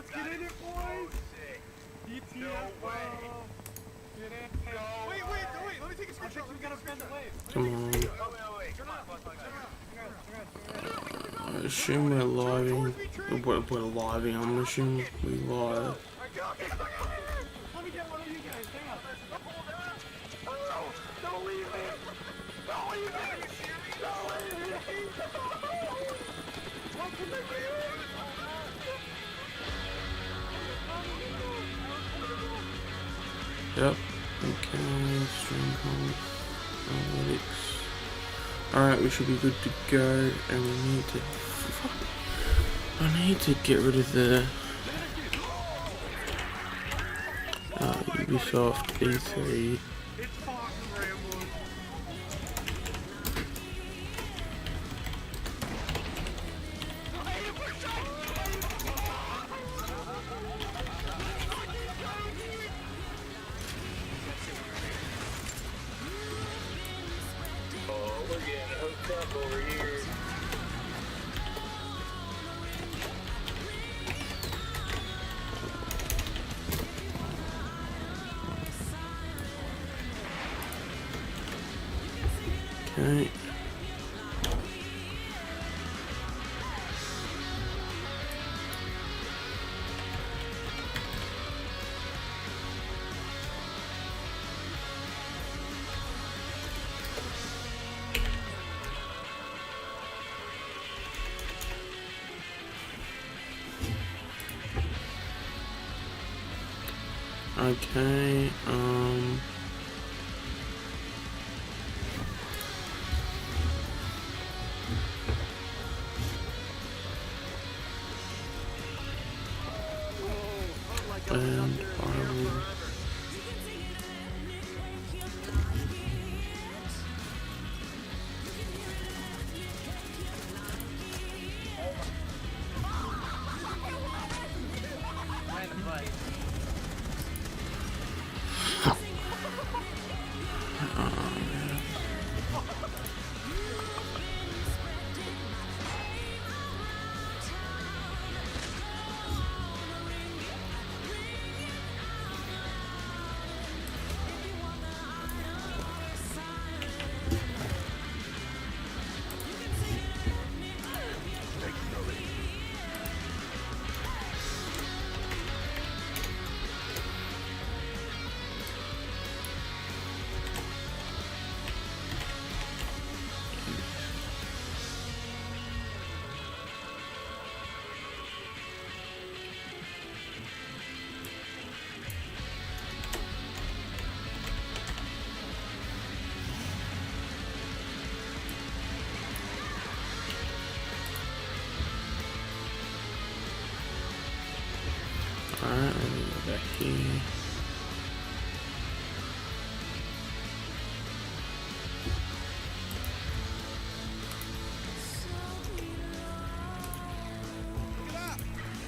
Let's get in it, boys. ETF. Get in. Wait, let me take a screenshot. We gotta bend the wave. Come on. Turn around. I assume we're living. We're living. I'm assuming we live. Let me get one of you guys. Hang on. Don't leave me. Don't leave me. Don't leave me. What can they do? Yep. Okay. Stream analytics. Alright, we should be good to go. And we need to. I need to get rid of the Ubisoft E3. We're getting hooked up over here. Okay. Okay, and I will Alright, let me go back here. Look at that.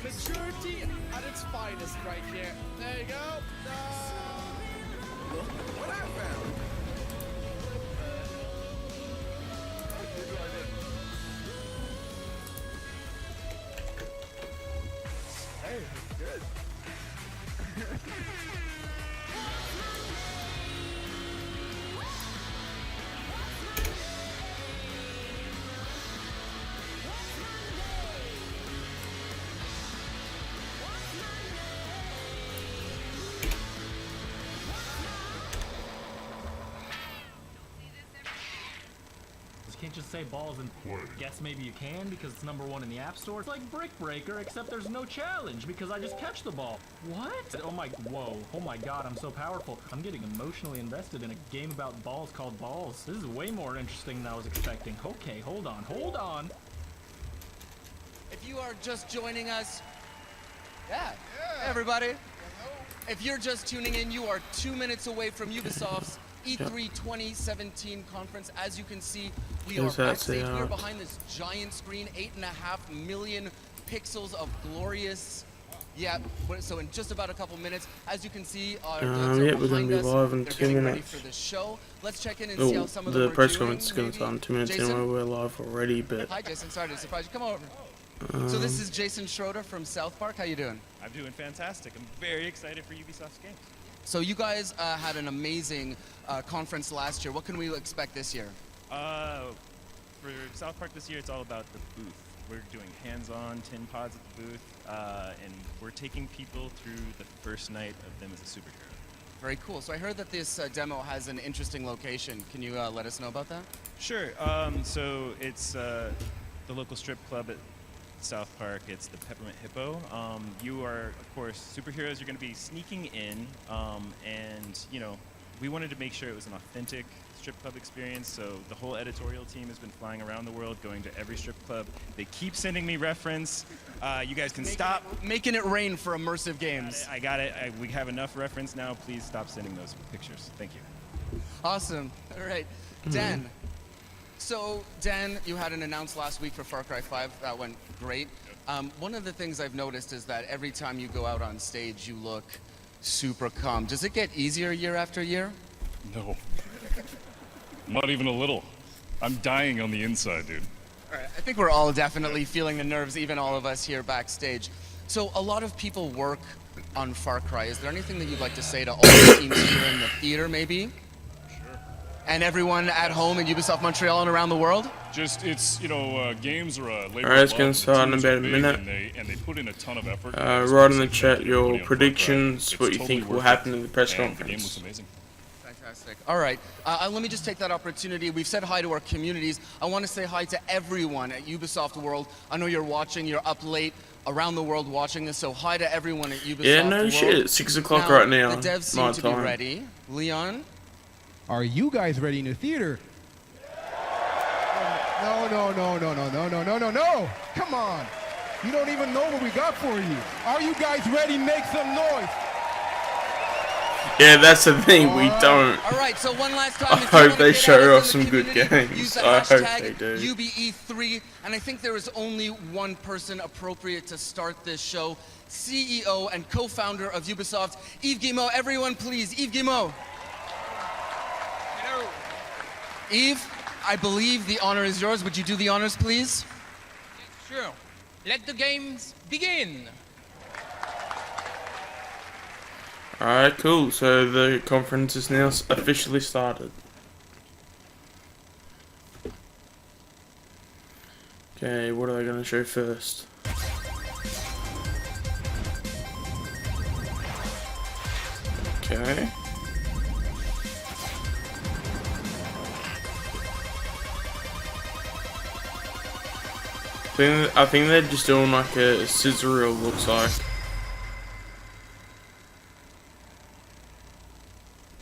Maturity at its finest right here. There you go. Look what I found. Hey, good. You can't just say balls and guess maybe you can because it's #1 in the App Store. It's like Brick Breaker, except there's no challenge because I just catch the ball. What? Oh my, whoa. Oh my god, I'm so powerful. I'm getting emotionally invested in a game about balls called Balls. This is way more interesting than I was expecting. Okay, hold on. If you are just joining us, hey, everybody. If you're just tuning in, you are 2 minutes away from Ubisoft's E3 2017 conference. As you can see, we are backstage. We are behind this giant screen, 8.5 million pixels of glorious. Yeah, so in just about a couple minutes, as you can see, our devs are we're going to be live in 2 minutes. ready for the show. Let's check in and see how some of them The are press doing. conference is going to start in 2 minutes Jason? anyway. We're live already, but Hi, Jason. Sorry to surprise you. Come over. So this is Jason Schroeder from South Park. How you doing? I'm doing fantastic. I'm very excited for Ubisoft's games. So you guys had an amazing conference last year. What can we expect this year? For South Park this year, it's all about the booth. We're doing hands-on tin pods at the booth, and we're taking people through the first night of them as a superhero. Very cool. So I heard that this demo has an interesting location. Can you let us know about that? Sure. So it's the local strip club at South Park. It's the Peppermint Hippo. You are, of course, superheroes. You're going to be sneaking in, and you know, we wanted to make sure it was an authentic strip club experience. So the whole editorial team has been flying around the world, going to every strip club. They keep sending me reference. You guys can stop making it rain for immersive games. I got it. We have enough reference now. Please stop sending those pictures. Thank you. Awesome. All right, Dan. So, Dan, you had an announce last week for Far Cry 5. That went great. One of the things I've noticed is that every time you go out on stage, you look super calm. Does it get easier year after year? No. Not even a little. I'm dying on the inside, dude. All right, I think we're all definitely feeling the nerves, even all of us here backstage. So, a lot of people work on Far Cry. Is there anything that you'd like to say to all the teams here in the theater, maybe? And everyone at home in Ubisoft Montreal and around the world? Just, it's, you know, games are a labor Alright, it's of gonna love, start in the teams about are a big, minute. And they put in a ton of effort. Write in the chat Everybody your on Far predictions, Cry. what It's you totally think will worth happen it. in the press And the game looks conference. amazing. Fantastic. All right. Let me just take that opportunity. We've said hi to our communities. I want to say hi to everyone at Ubisoft World. I know you're watching. You're up late around the world watching this. So hi to everyone at Ubisoft Yeah, no World. shit. It's 6 o'clock right now. The devs seem My to time. be ready. Leon? Are you guys ready in the theater? No, no, no, no, no, no, no, no, no, no! Come on! You don't even know what we got for you. Are you guys ready? Make some noise! Yeah, that's the thing. We don't. All right, so one last time. I if you hope wanna they get show at us us in the some good community, games. Use the I hope hashtag they do. UBE3, and I think there is only one person appropriate to start this show. CEO and co-founder of Ubisoft, Yves Guillemot. Everyone, please, Yves Guillemot. Hello. Yves, I believe the honor is yours. Would you do the honors, please? Sure. Let the games begin. Alright, cool. So the conference is now officially started. Okay, what are they going to show first? Okay. I think they're just doing like a scissor reel, looks like.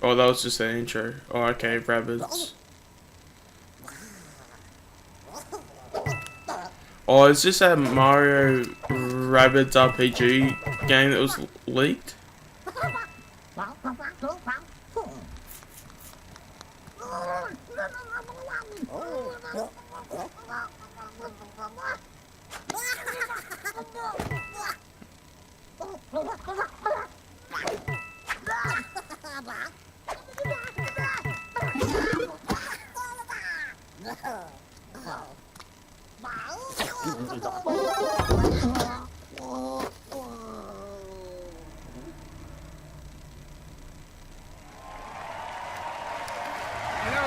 Oh, that was just the intro. Oh, okay, rabbits. Oh, is this a Mario Rabbids RPG game that was leaked?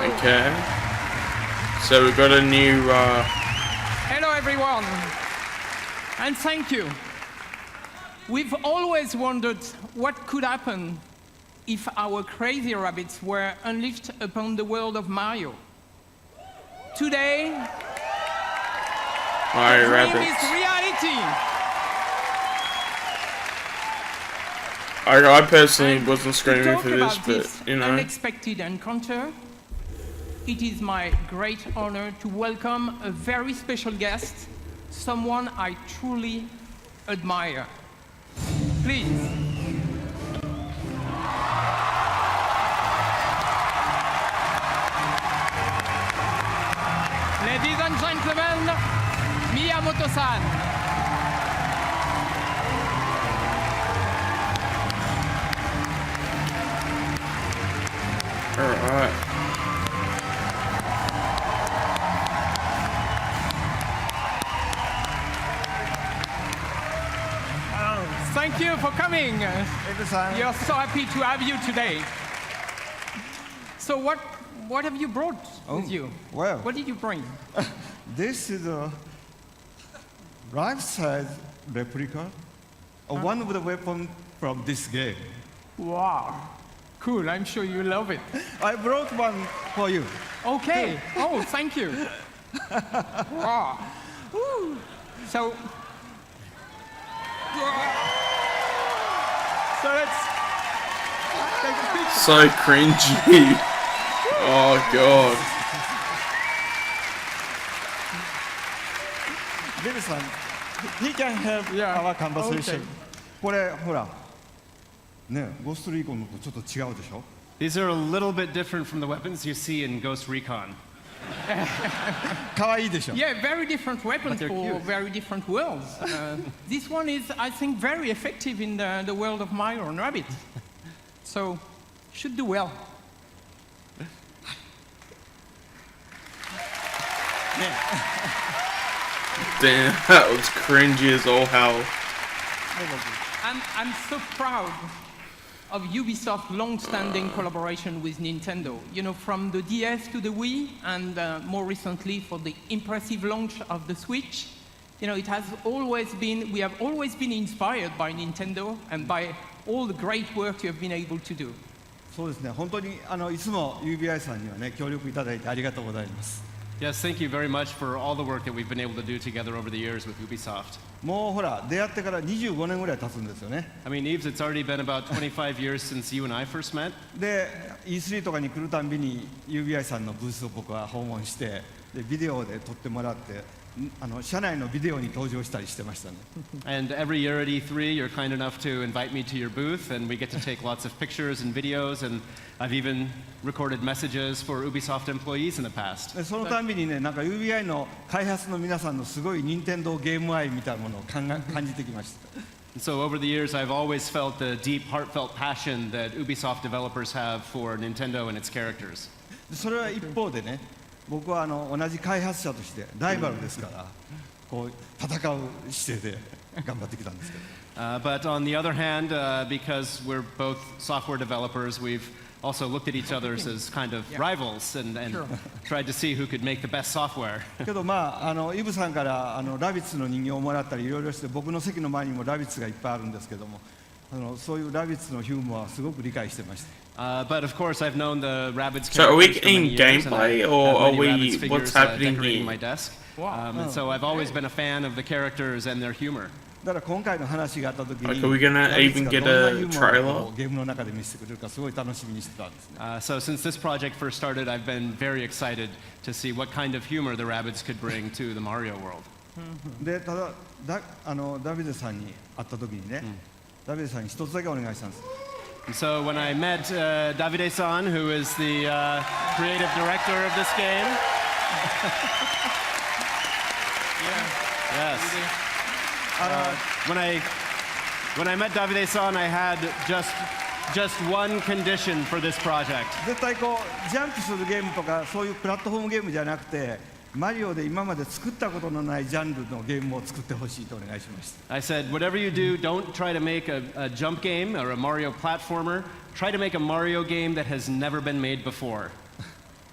Okay. So we've got a new, Hello, everyone. And thank you. We've always wondered what could happen if our crazy rabbits were unleashed upon the world of Mario. Today, Mario dream Rabbids. is reality. I personally And wasn't to screaming talk for this, about but this you know. unexpected encounter, it is my great honor to welcome a very special guest, someone I truly admire. Please. Ladies and gentlemen, Miyamoto-san. Alright. Thank you for coming. Ebi-san. We are so happy to have you today. So what have you brought with you? Well, What did you bring? this is a life-size replica of one of the weapons from this game. Wow. Cool, I'm sure you love it. I brought one for you. Okay. Oh, thank you. Wow. Woo. So let's take a picture. So cringy. Oh god. Ebi-san, he can help Yeah. our conversation. Okay. これほらね、ゴーストリーコンのとちょっと違うでしょ。 These are a little bit different from the weapons you see in Ghost Recon. 可愛いでしょ。 Yeah, very different weapons they're for cute. very different worlds. This one is, I think, very effective in the world of Mario and Rabbit. So, should do well. Damn, that was cringy as all hell. I'm so proud of Ubisoft's long-standing collaboration with Nintendo. You know, from the DS to the Wii, and more recently for the impressive launch of the Switch. You know, it has always been, we have always been inspired by Nintendo and by all the great work you have been able to do. そうですね。本当にいつも UBI さんにはね協力いただいてありがとうございます。 Yes, thank you very much for all the work that we've been able to do together over the years with Ubisoft. もうほら出会ってから25年ぐらい経つんですよね。 I mean, Eves, it's already been about 25 years since you and I first met. で E3 とかに来るたんびに UBI さんのブースを僕は訪問してでビデオで撮ってもらって社内のビデオに登場したりしてましたね。 And every year at E3, you're kind enough to invite me to your booth, and we get to take lots of pictures and videos, and I've even recorded messages for Ubisoft employees in the past. でそのたんびにねなんか UBI の開発の皆さんのすごい任天堂ゲーム愛みたいなものを感じてきました。 And so over the years, I've always felt the deep, heartfelt passion that Ubisoft developers have for Nintendo and its characters. でそれは一方でね僕は同じ開発者としてライバルですからこう戦う姿勢で頑張ってきたんですけど。But on the other hand, because we're both software developers, we've also looked at each other as kind of rivals and tried to see who could make the best software. けどまあイブさんからラビッツの人形をもらったりいろいろして僕の席の前にもラビッツがいっぱいあるんですけどもそういうラビッツのヒューモアはすごく理解してました。 But of course, I've known the Rabbids So are we characters for many getting years, and I gameplay, have or are many we- Rabbids figures, what's happening decorating here? my desk. Wow. And so I've always been a fan of the characters and their humor. だから今回の話があった時に Like, are we gonna ラビッツ even が get どんな a ユーモアを trailer? ゲームの中で見せてくれるかすごい楽しみにしてたんですね。 So since this project first started, I've been very excited to see what kind of humor the Rabbids could bring to the Mario world. でただダビデさんに会った時にね、ダビデさんに一つだけお願いしたんです。 And so when I met Davide-san, who is the creative director of this game, yes. When I met Davide-san, I had just one condition for this project. 絶対こうジャンプするゲームとかそういうプラットフォームゲームじゃなくてマリオで今まで作ったことのないジャンルのゲームを作ってほしいとお願いしました。 I said, whatever you do, don't try to make a jump game or a Mario platformer. Try to make a Mario game that has never been made before.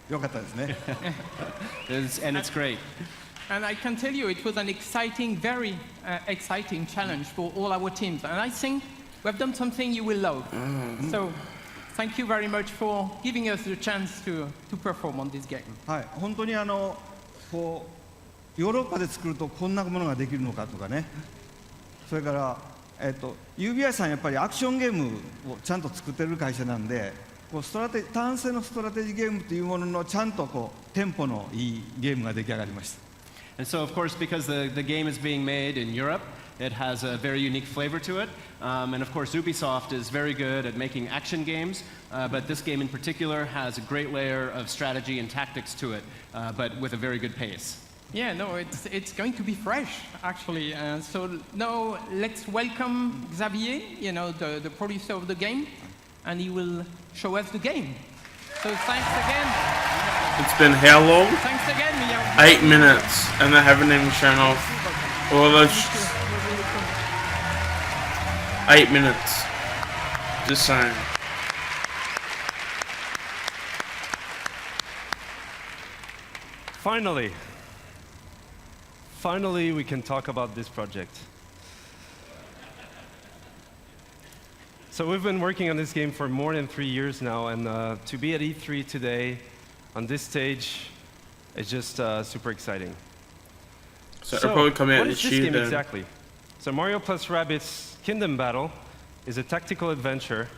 よかったですね。 And it's great. And I can tell you, it was an exciting, very exciting challenge for all our teams. And I think we've done something you will love. So, thank you very much for giving us the chance to perform on this game. はい、本当にこうヨーロッパで作るとこんなものができるのかとかね。それからUBI さんやっぱりアクションゲームをちゃんと作ってる会社なんで、こう単性のストラテジーゲームというもののちゃんとこうテンポのいいゲームが出来上がりました。 And so, of course, because the game is being made in Europe, it has a very unique flavor to it. And of course, Ubisoft is very good at making action games, but this game in particular has a great layer of strategy and tactics to it, but with a very good pace. Yeah, no, it's going to be fresh, actually. So now let's welcome Xavier, you know, the producer of the game, and he will show us the game. So thanks again. It's been how long? Thanks again, Mia. 8 minutes, and they haven't even shown off all those. 8 minutes. Just saying. Finally, we can talk about this project. So we've been working on this game for more than 3 years now, and to be at E3 today, on this stage, is just super exciting. So it'll probably come out what is this this year game then. exactly? So Mario plus Rabbids Kingdom Battle is a tactical adventure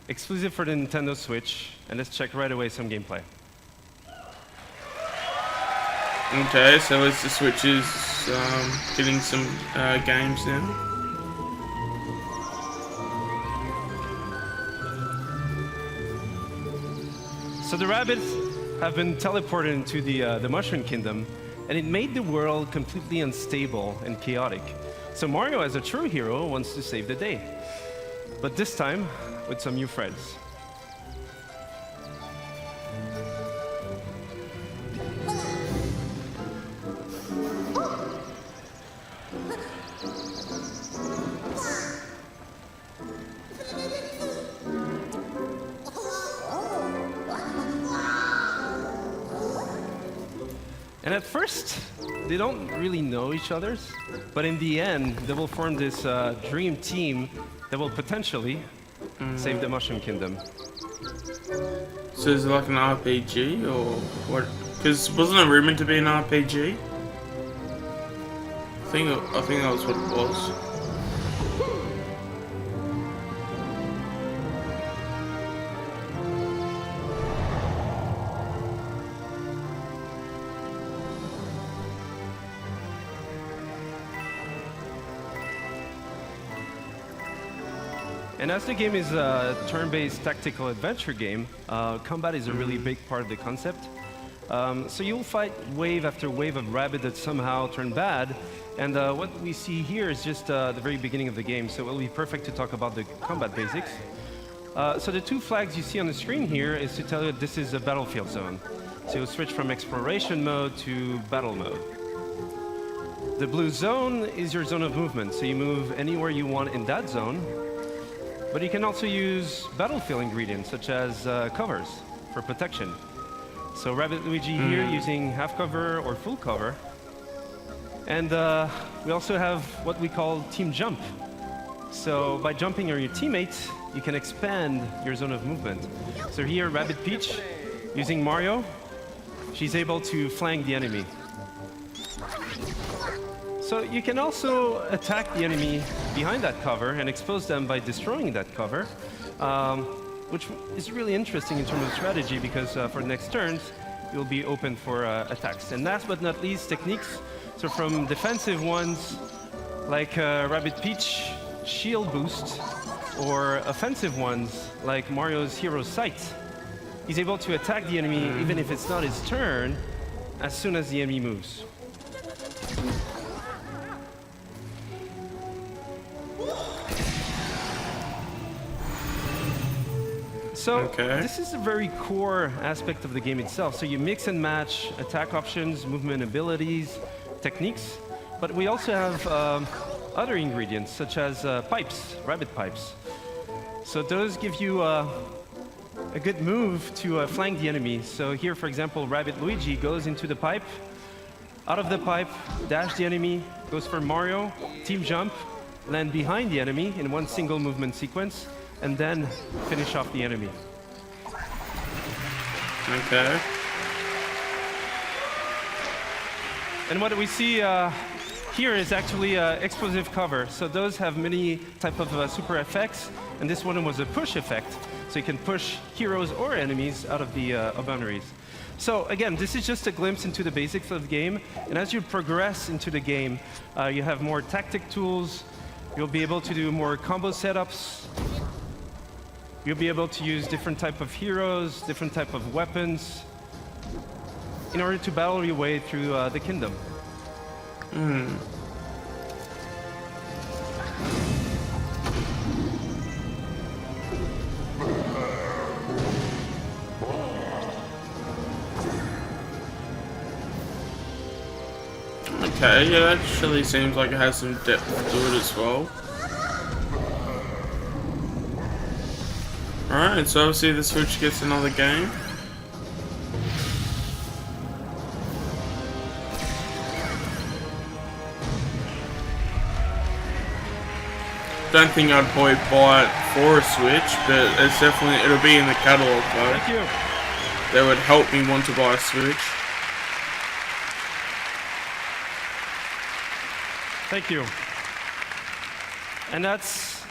exclusive for the Nintendo Switch, and let's check right away some gameplay. Okay, so as the Switch is getting some games now. So the rabbits have been teleported into the Mushroom Kingdom, and it made the world completely unstable and chaotic. So Mario, as a true hero, wants to save the day. But this time, with some new friends. And at first, they don't really know each other, but in the end, they will form this dream team that will potentially save the Mushroom Kingdom. So is it like an RPG or what? Because wasn't it rumored to be an RPG? I think that was what it was. And as the game is a turn-based tactical adventure game, combat is a really big part of the concept. So you'll fight wave after wave of rabbit that somehow turn bad, and what we see here is just the very beginning of the game, so it will be perfect to talk about the combat basics. So the two flags you see on the screen here is to tell you that this is a battlefield zone. So you'll switch from exploration mode to battle mode. The blue zone is your zone of movement, so you move anywhere you want in that zone. But you can also use battlefield ingredients, such as covers, for protection. So Rabbit Luigi here using half cover or full cover. And we also have what we call team jump. So by jumping on your teammates, you can expand your zone of movement. So here, Rabbit Peach, using Mario, she's able to flank the enemy. So you can also attack the enemy behind that cover and expose them by destroying that cover, which is really interesting in terms of strategy because for the next turns, you'll be open for attacks. And last but not least, techniques. So from defensive ones, like Rabbit Peach shield boost, or offensive ones, like Mario's Hero Sight. He's able to attack the enemy even if it's not his turn, as soon as the enemy moves. So this is a very core aspect of the game itself. So you mix and match attack options, movement abilities, techniques, but we also have other ingredients such as pipes, rabbit pipes. So those give you a good move to flank the enemy. So here, for example, Rabbit Luigi goes into the pipe, out of the pipe, dash the enemy, goes for Mario, team jump, land behind the enemy in one single movement sequence, and then finish off the enemy. Okay. And what we see here is actually explosive cover. So those have many type of super effects, and this one was a push effect. So you can push heroes or enemies out of the boundaries. So again, this is just a glimpse into the basics of the game. And as you progress into the game, you have more tactic tools. You'll be able to do more combo setups. You'll be able to use different type of heroes, different type of weapons, in order to battle your way through the kingdom. Okay, yeah, that actually seems like it has some depth to it as well. Alright, so obviously the Switch gets another game. Don't think I'd probably buy it for a Switch, but it's definitely, it'll be in the catalog though. Thank you. That would help me want to buy a Switch. Thank you. And that's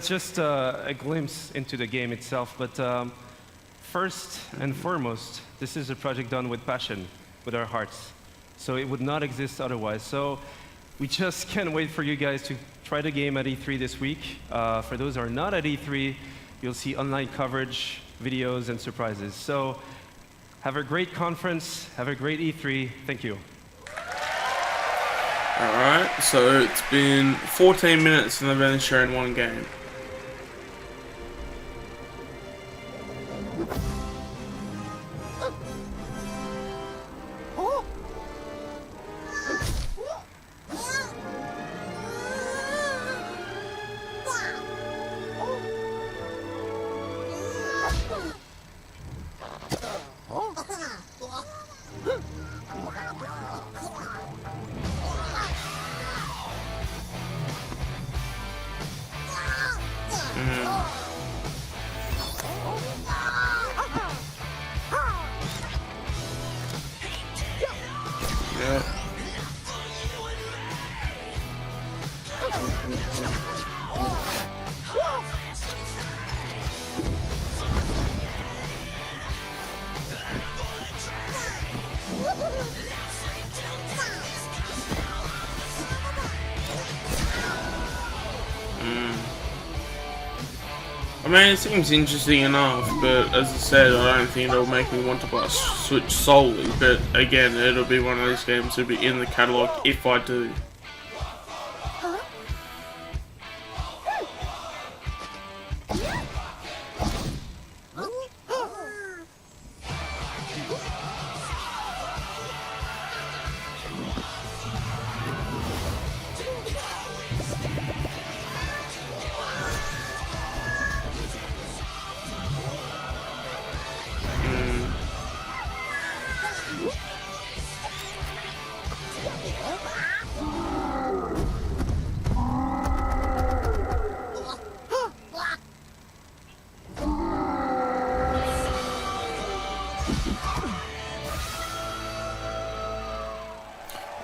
just a glimpse into the game itself. But first and foremost, this is a project done with passion, with our hearts. So it would not exist otherwise. So we just can't wait for you guys to try the game at E3 this week. For those who are not at E3, you'll see online coverage, videos, and surprises. So have a great conference. Have a great E3. Thank you. Alright, so it's been 14 minutes and they've only shown one game. Yeah. I mean, it seems interesting enough, but as I said, I don't think it'll make me want to buy a Switch solely. But again, it'll be one of those games that'll be in the catalog if I do.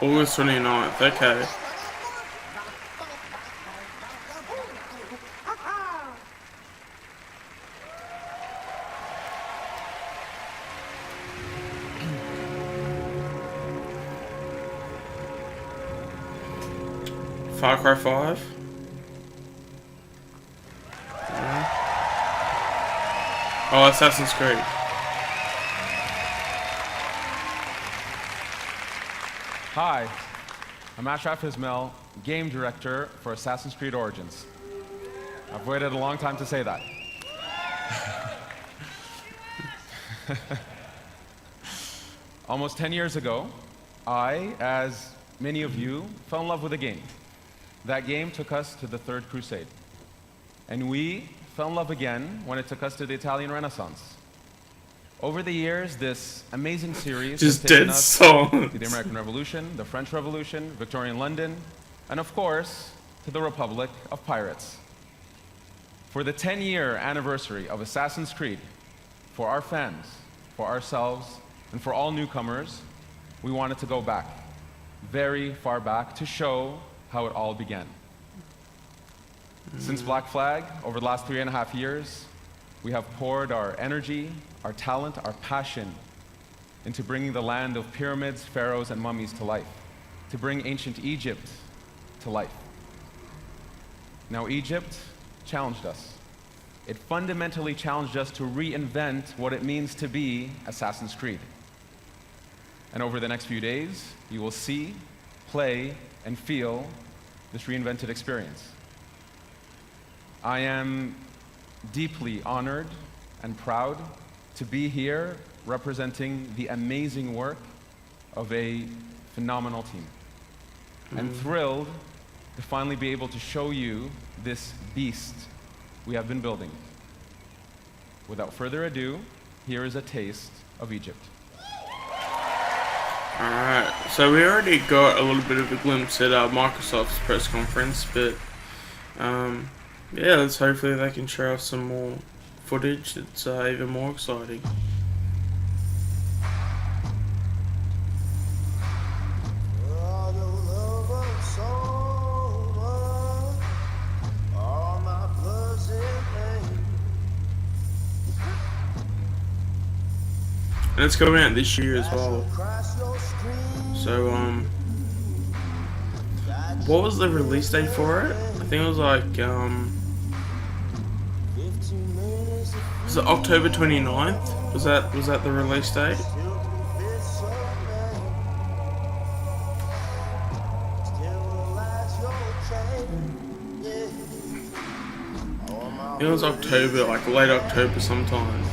August 29th, okay. Far Cry 5? Oh, Assassin's Creed. Hi, I'm Ashraf Ismail, Game Director for Assassin's Creed Origins. I've waited a long time to say that. Almost 10 years ago, I, as many of you, fell in love with a game. That game took us to the Third Crusade. And we fell in love again when it took us to the Italian Renaissance. Over the years, this amazing series has taken us to the American Revolution, the French Revolution, Victorian London, and of course, to the Republic of Pirates. For the 10-year anniversary of Assassin's Creed, for our fans, for ourselves, and for all newcomers, we wanted to go back, very far back, to show how it all began. Since Black Flag, over the last 3.5 years, we have poured our energy, our talent, our passion into bringing the land of pyramids, pharaohs, and mummies to life, to bring ancient Egypt to life. Now, Egypt challenged us. It fundamentally challenged us to reinvent what it means to be Assassin's Creed. And over the next few days, you will see, play, and feel this reinvented experience. I am deeply honored and proud to be here representing the amazing work of a phenomenal team. And thrilled to finally be able to show you this beast we have been building. Without further ado, here is a taste of Egypt. Alright, so we already got a little bit of a glimpse at Microsoft's press conference, but yeah, let's hopefully they can show us some more footage that's even more exciting. And it's coming out this year as well. So, what was the release date for it? I think it was like, was it October 29th? Was that the release date? It was October, like late October sometime.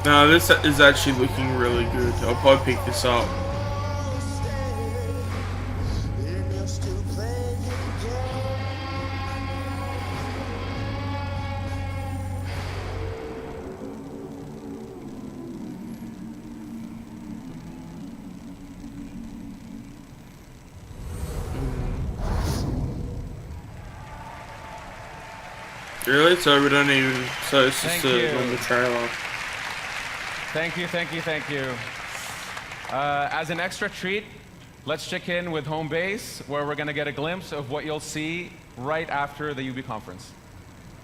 No, this is actually looking really good. I'll probably pick this up. Really? So we don't even... So it's just a normal trailer. Thank you, thank you, thank you. As an extra treat, let's check in with home base, where we're going to get a glimpse of what you'll see right after the UB conference.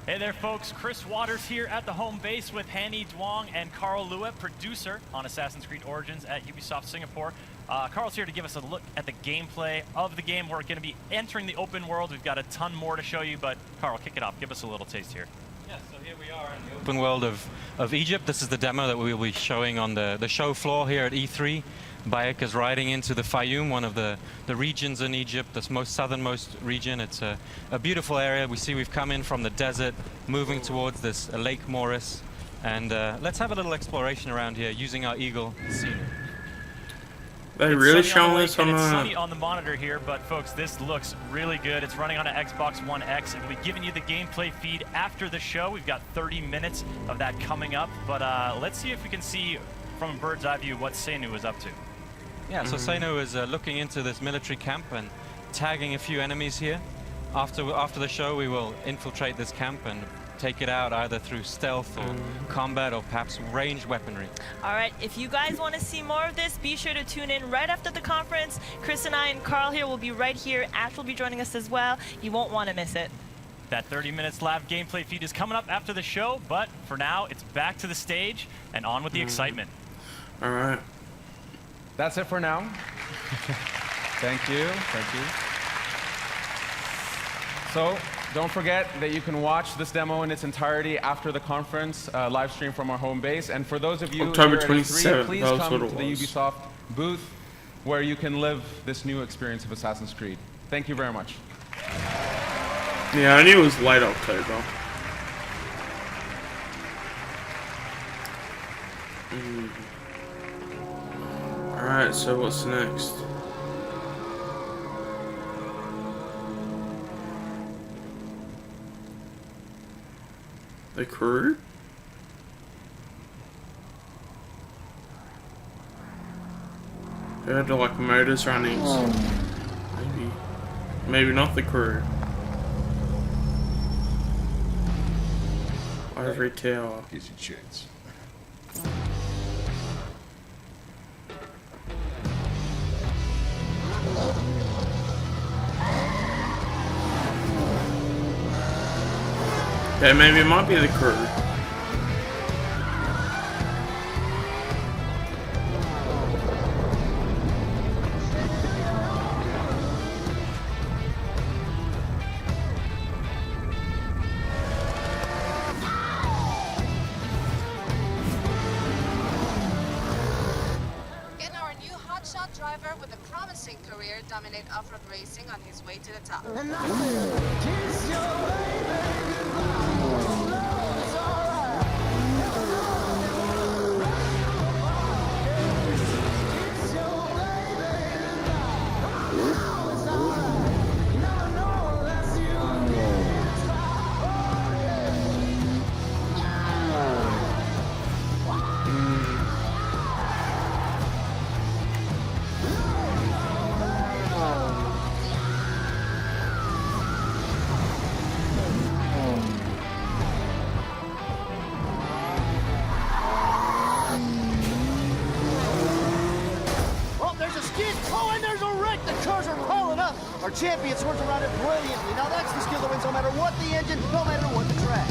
Hey there, folks. Chris Waters here at the home base with Hanny Duong and Carl Lua, producer on Assassin's Creed Origins at Ubisoft Singapore. Carl's here to give us a look at the gameplay of the game. We're going to be entering the open world. We've got a ton more to show you, but Carl, kick it off. Give us a little taste here. Yeah, so here we are in the open world of Egypt. This is the demo that we will be showing on the show floor here at E3. Bayek is riding into the Fayum, one of the regions in Egypt, the most southernmost region. It's a beautiful area. We see we've come in from the desert, moving towards this Lake Morris. And let's have a little exploration around here using our Eagle scenery. They really showing this on It's sunny on the monitor here, but folks, this looks really good. It's running on an Xbox One X, and we'll be giving you the gameplay feed after the show. We've got 30 minutes of that coming up, but let's see if we can see from a bird's eye view what Seinu is up to. Yeah, so Seinu is looking into this military camp and tagging a few enemies here. After the show, we will infiltrate this camp and take it out either through stealth or combat or perhaps ranged weaponry. All right, if you guys want to see more of this, be sure to tune in right after the conference. Chris and I and Carl here will be right here. Ash will be joining us as well. You won't want to miss it. That 30 minutes live gameplay feed is coming up after the show, but for now, it's back to the stage and on with the excitement. All right. That's it for now. Thank you. Thank you. So, don't forget that you can watch this demo in its entirety after the conference, live stream from our home base. And for those of you October here at E3, 27th, please that was come what to it the was. Ubisoft booth where you can live this new experience of Assassin's Creed. Thank you very much. Yeah, I knew it was late October. Alright, so what's next? The crew? They had to like motors running. So maybe not the crew. Ivory Tower. Gives you a chance. Yeah, maybe it might be the crew. Get our new hotshot driver with a promising racing career dominate off-road racing on his way to the top. Oh, there's a skid. Oh, and there's a wreck. The cars are piling up. Our champion swerves around it brilliantly. Now that's the skill that wins no matter what the engine, no matter what the track.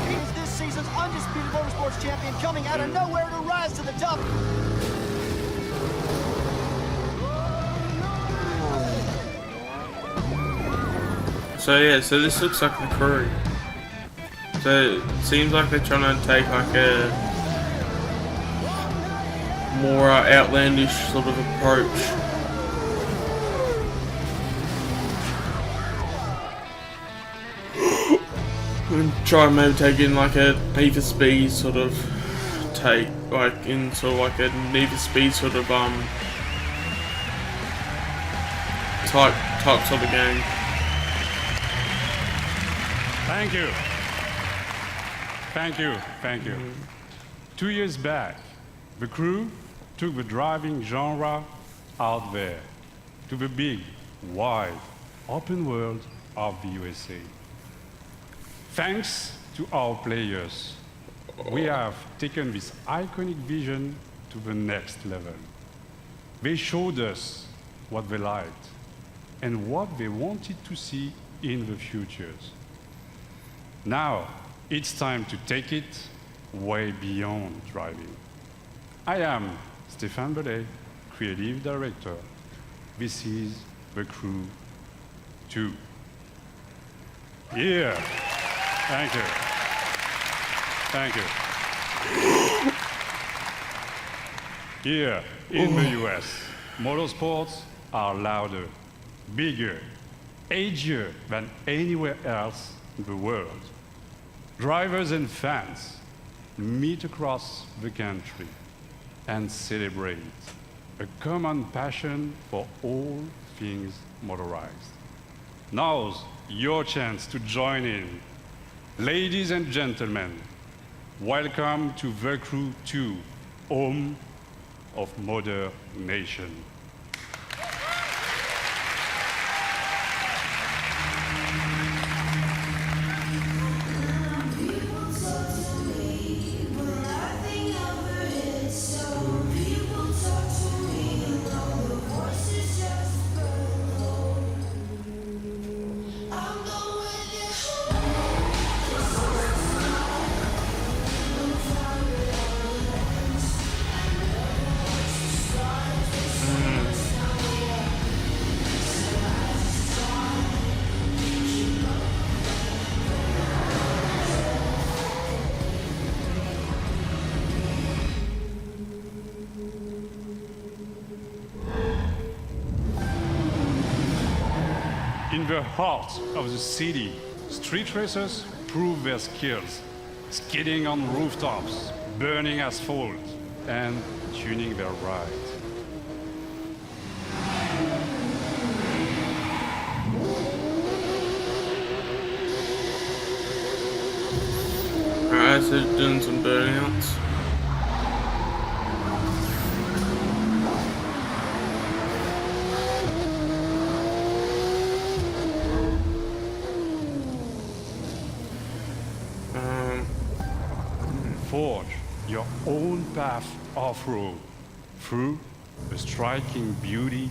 He's this season's undisputed motorsports champion, coming out of nowhere to rise to the top. So yeah, so this looks like the crew. So it seems like they're trying to take like a more outlandish sort of approach. And try and maybe take in like a Need for Speed sort of take, like in sort of like a Need for Speed sort of type sort of game. Thank you. Thank you. Thank you. 2 years back, the crew took the driving genre out there to the big, wide, open world of the USA. Thanks to our players, we have taken this iconic vision to the next level. They showed us what they liked and what they wanted to see in the futures. Now, it's time to take it way beyond driving. I am Stéphane Belay, Creative Director. This is The Crew 2. Yeah. Thank you. Thank you. Here in the US, motorsports are louder, bigger, edgier than anywhere else in the world. Drivers and fans meet across the country and celebrate a common passion for all things motorized. Now's your chance to join in. Ladies and gentlemen, welcome to The Crew 2, home of Motor Nation. In the heart of the city, street racers prove their skills, skidding on rooftops, burning asphalt, and tuning their rides. Alright, so doing some burnouts. Forge your own path off-road through the striking beauty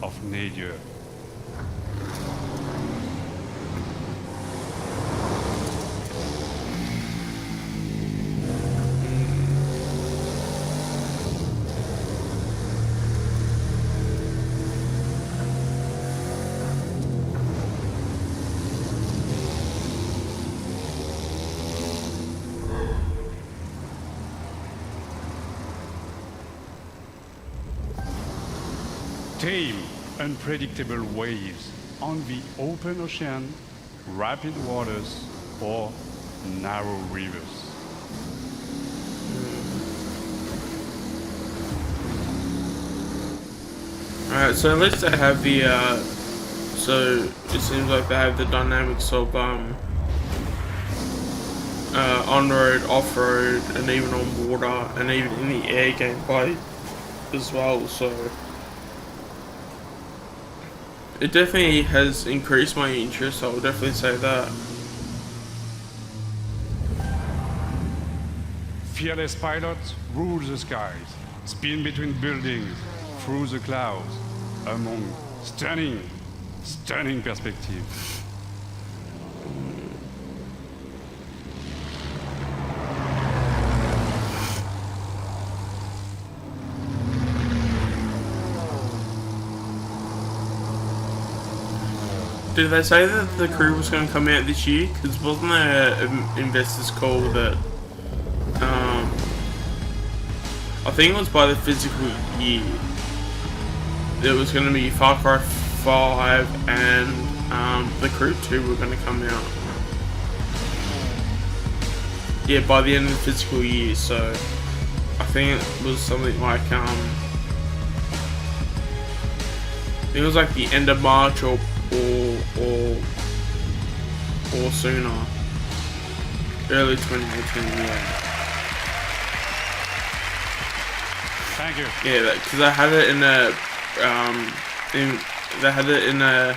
of nature. tame, unpredictable waves on the open ocean, rapid waters, or narrow rivers. Alright, so at least they have the, so it seems like they have the dynamics of, on-road, off-road, and even on water, and even in the air gameplay as well, so it definitely has increased my interest, I will definitely say that. Fearless pilots rule the skies, spin between buildings, through the clouds, among stunning perspectives. Did they say that the crew was going to come out this year? Because wasn't there an investors call that, I think it was by the physical year, there was going to be Far Cry 5 and the Crew 2 were going to come out. Yeah, by the end of the physical year, so I think it was something like, I think it was like the end of March or sooner. Early 2018, yeah. Thank you. Yeah, because I had it in a they had it in a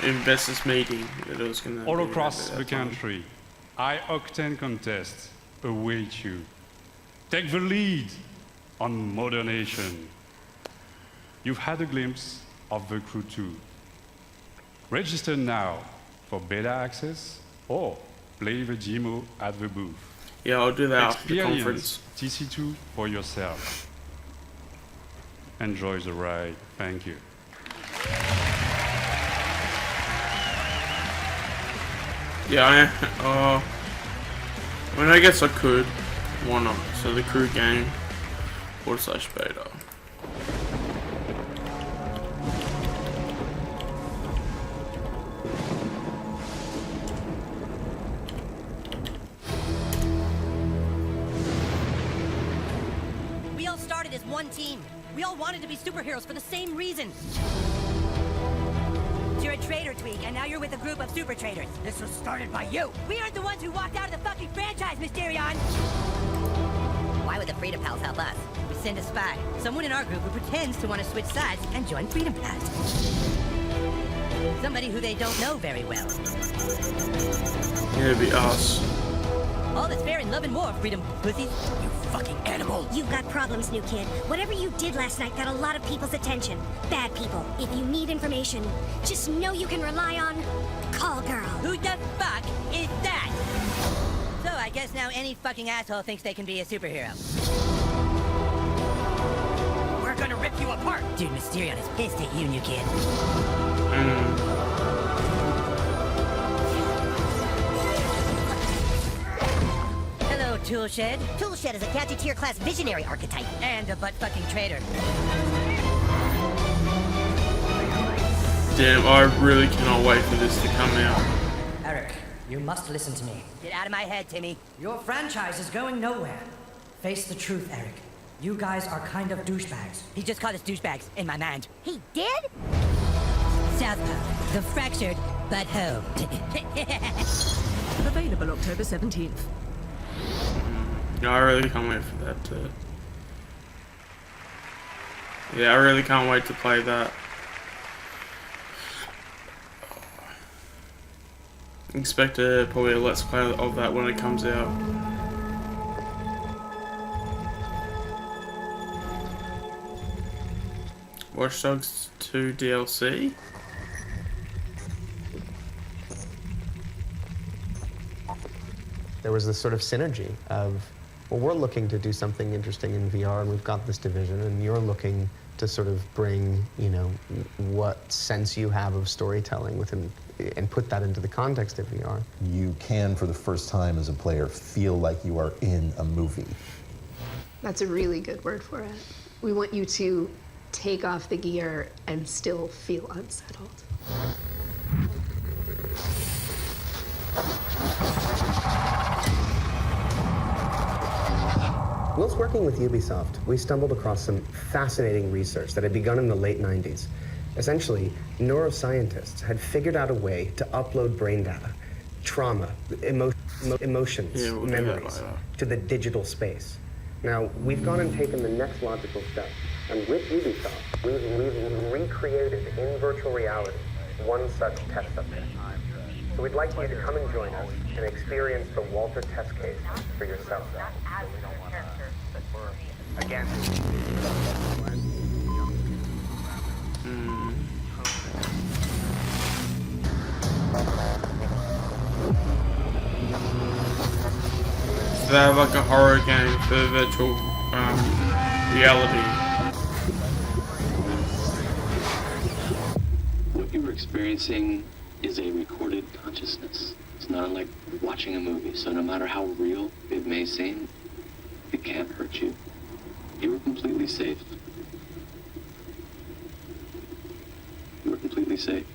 investors meeting that it was gonna. All across the country, high-octane contests await you. Take the lead on modernation. You've had a glimpse of the Crew 2. Register now for beta access or play the demo at the booth. Yeah, I'll do that after the conference. TC2 for yourself. Enjoy the ride. Thank you. Yeah, I mean, I guess I could. Why not? So the Crew game /beta. We all started as one team. We all wanted to be superheroes for the same reason. You're a traitor, Tweak, and now you're with a group of super traitors. This was started by you. We aren't the ones who walked out of the fucking franchise, Mysterion. Why would the Freedom Pals help us? We send a spy, someone in our group who pretends to want to switch sides and join Freedom Pals. Somebody who they don't know very well. Yeah, it'd be us. All that's fair in love and war, Freedom Pussies. You fucking animal. You've got problems, new kid. Whatever you did last night got a lot of people's attention. Bad people. If you need information, just know you can rely on Call Girl. Who the fuck is that? So I guess now any fucking asshole thinks they can be a superhero. We're gonna rip you apart. Dude, Mysterion is pissed at you, new kid. Hello, Toolshed. Toolshed is a catchy tier class visionary archetype. And a butt-fucking traitor. Damn, I really cannot wait for this to come out. Eric, you must listen to me. Get out of my head, Timmy. Your franchise is going nowhere. Face the truth, Eric. You guys are kind of douchebags. He just called us douchebags in my mind. He did? Southpaw, the fractured but home. Available October 17th. Yeah, I really can't wait for that to... Yeah, I really can't wait to play that. Expect probably a Let's Play of that when it comes out. Watch Dogs 2 DLC? There was this sort of synergy of, well, we're looking to do something interesting in VR, and we've got this division, and you're looking to sort of bring, you know, what sense you have of storytelling within, and put that into the context of VR. You can, for the first time as a player, feel like you are in a movie. That's a really good word for it. We want you to take off the gear and still feel unsettled. Whilst working with Ubisoft, we stumbled across some fascinating research that had begun in the late 90s. Essentially, neuroscientists had figured out a way to upload brain data, trauma, emotions, memories, to the digital space. Now, we've gone and taken the next logical step, and with Ubisoft, we've recreated in virtual reality one such test subject. So we'd like you to come and join us and experience the Walter test case for yourself. Again. So they have like a horror game for virtual reality. What you're experiencing is a recorded consciousness. It's not unlike watching a movie, so no matter how real it may seem, it can't hurt you. You are completely safe. You are completely safe.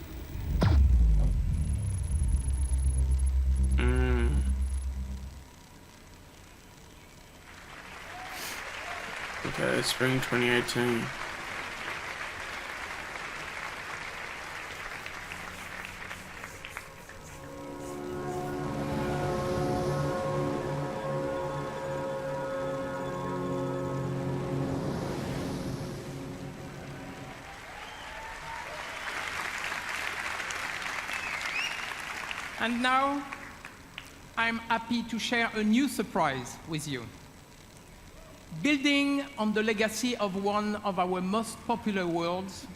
Okay, spring 2018. And now, I'm happy to share a new surprise with you. Building on the legacy of one of our most popular worlds,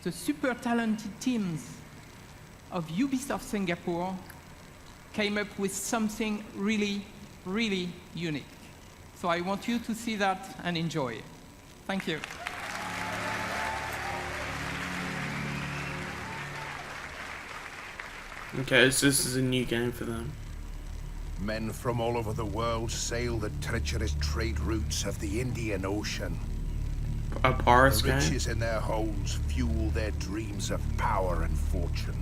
the super talented teams of Ubisoft Singapore came up with something really, really unique. So I want you to see that and enjoy. Thank you. Okay, so this is a new game for them. Men from all over the world sail the treacherous trade routes of the Indian Ocean. A Paris The game? riches in their holds fuel their dreams of power and fortune,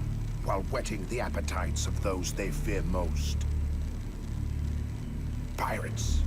while whetting the appetites of those they fear most. Pirates.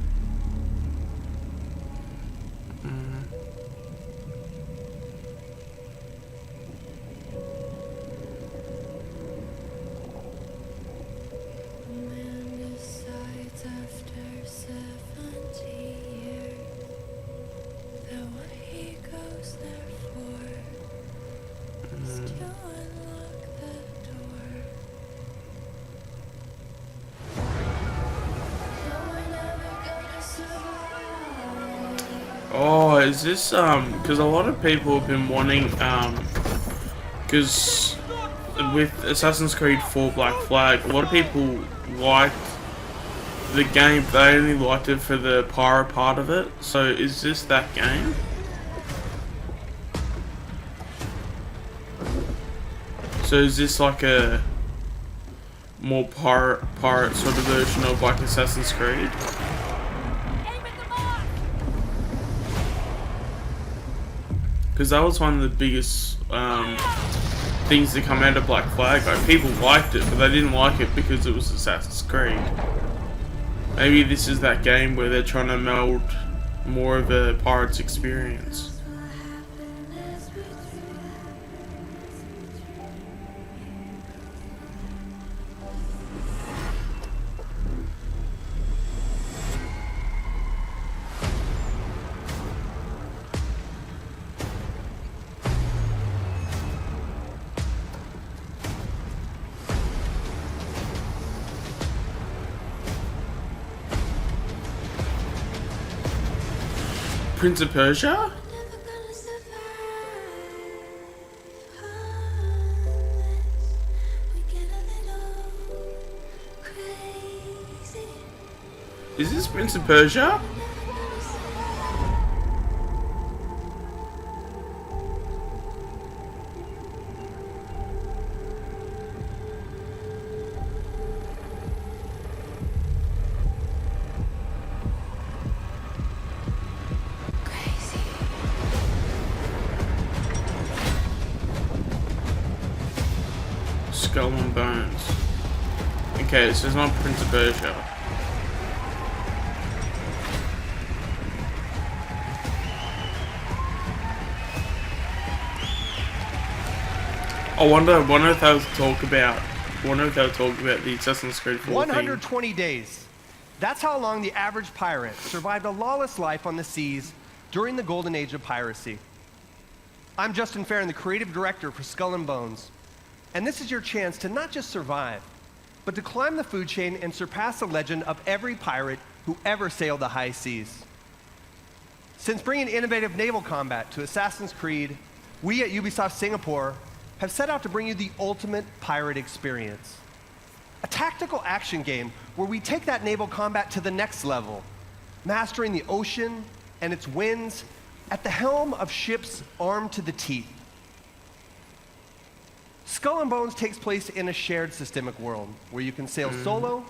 Oh, is this because a lot of people have been wanting because with Assassin's Creed 4 Black Flag, a lot of people liked the game, but they only liked it for the pirate part of it. So is this that game? So is this like a more pirate sort of version of like Assassin's Creed? Because that was one of the biggest things to come out of Black Flag. Like, people liked it, but they didn't like it because it was Assassin's Creed. Maybe this is that game where they're trying to meld more of a pirate's experience. Prince of Persia? Is this Prince of Persia? Skull and Bones. Okay, so it's not Prince of Persia. I wonder if they'll talk about the Assassin's Creed 4 120 days. That's how long the average pirate survived a lawless life on the seas during the golden age of piracy. I'm Justin Farron, the creative director for Skull and Bones, and this is your chance to not just survive, but to climb the food chain and surpass the legend of every pirate who ever sailed the high seas. Since bringing innovative naval combat to Assassin's Creed, we at Ubisoft Singapore have set out to bring you the ultimate pirate experience. A tactical action game where we take that naval combat to the next level, mastering the ocean and its winds at the helm of ships armed to the teeth. Skull and Bones takes place in a shared systemic world where you can sail solo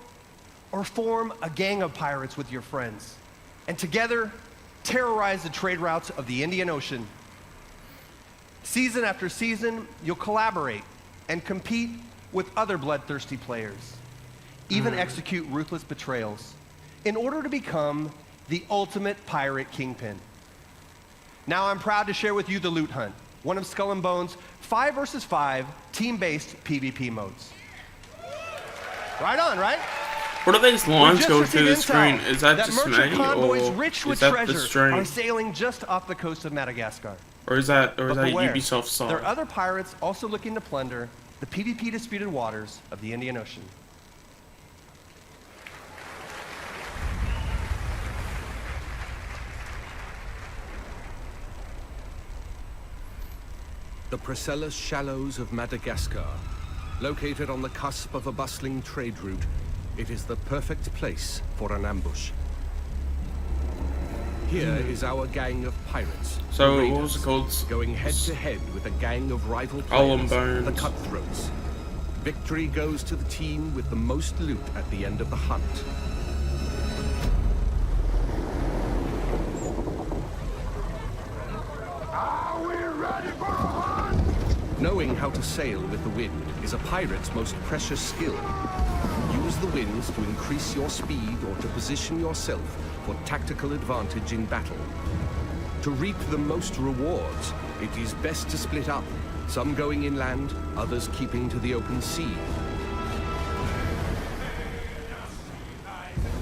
or form a gang of pirates with your friends, and together terrorize the trade routes of the Indian Ocean. Season after season, you'll collaborate and compete with other bloodthirsty players, even execute ruthless betrayals, in order to become the ultimate pirate kingpin. Now I'm proud to share with you the Loot Hunt, one of Skull and Bones' 5 versus 5 team-based PvP modes. Right on, right? What are these lines going through the screen? Is that just me, merchant convoys or rich is with that the treasure stream? are sailing just off the coast of Madagascar. Or is that Beware, Ubisoft side? there are other pirates also looking to plunder the PvP disputed waters of the Indian Ocean. The Priscilla Shallows of Madagascar. Located on the cusp of a bustling trade route, it is the perfect place for an ambush. Here is our gang of pirates. So the what was it called? Going head to head with a gang of rival Skull and players, the Bones. Cutthroats. Victory goes to the team with the most loot at the end of the hunt. Are we ready for a hunt? Knowing how to sail with the wind is a pirate's most precious skill. Use the winds to increase your speed or to position yourself for tactical advantage in battle. To reap the most rewards, it is best to split up, some going inland, others keeping to the open sea.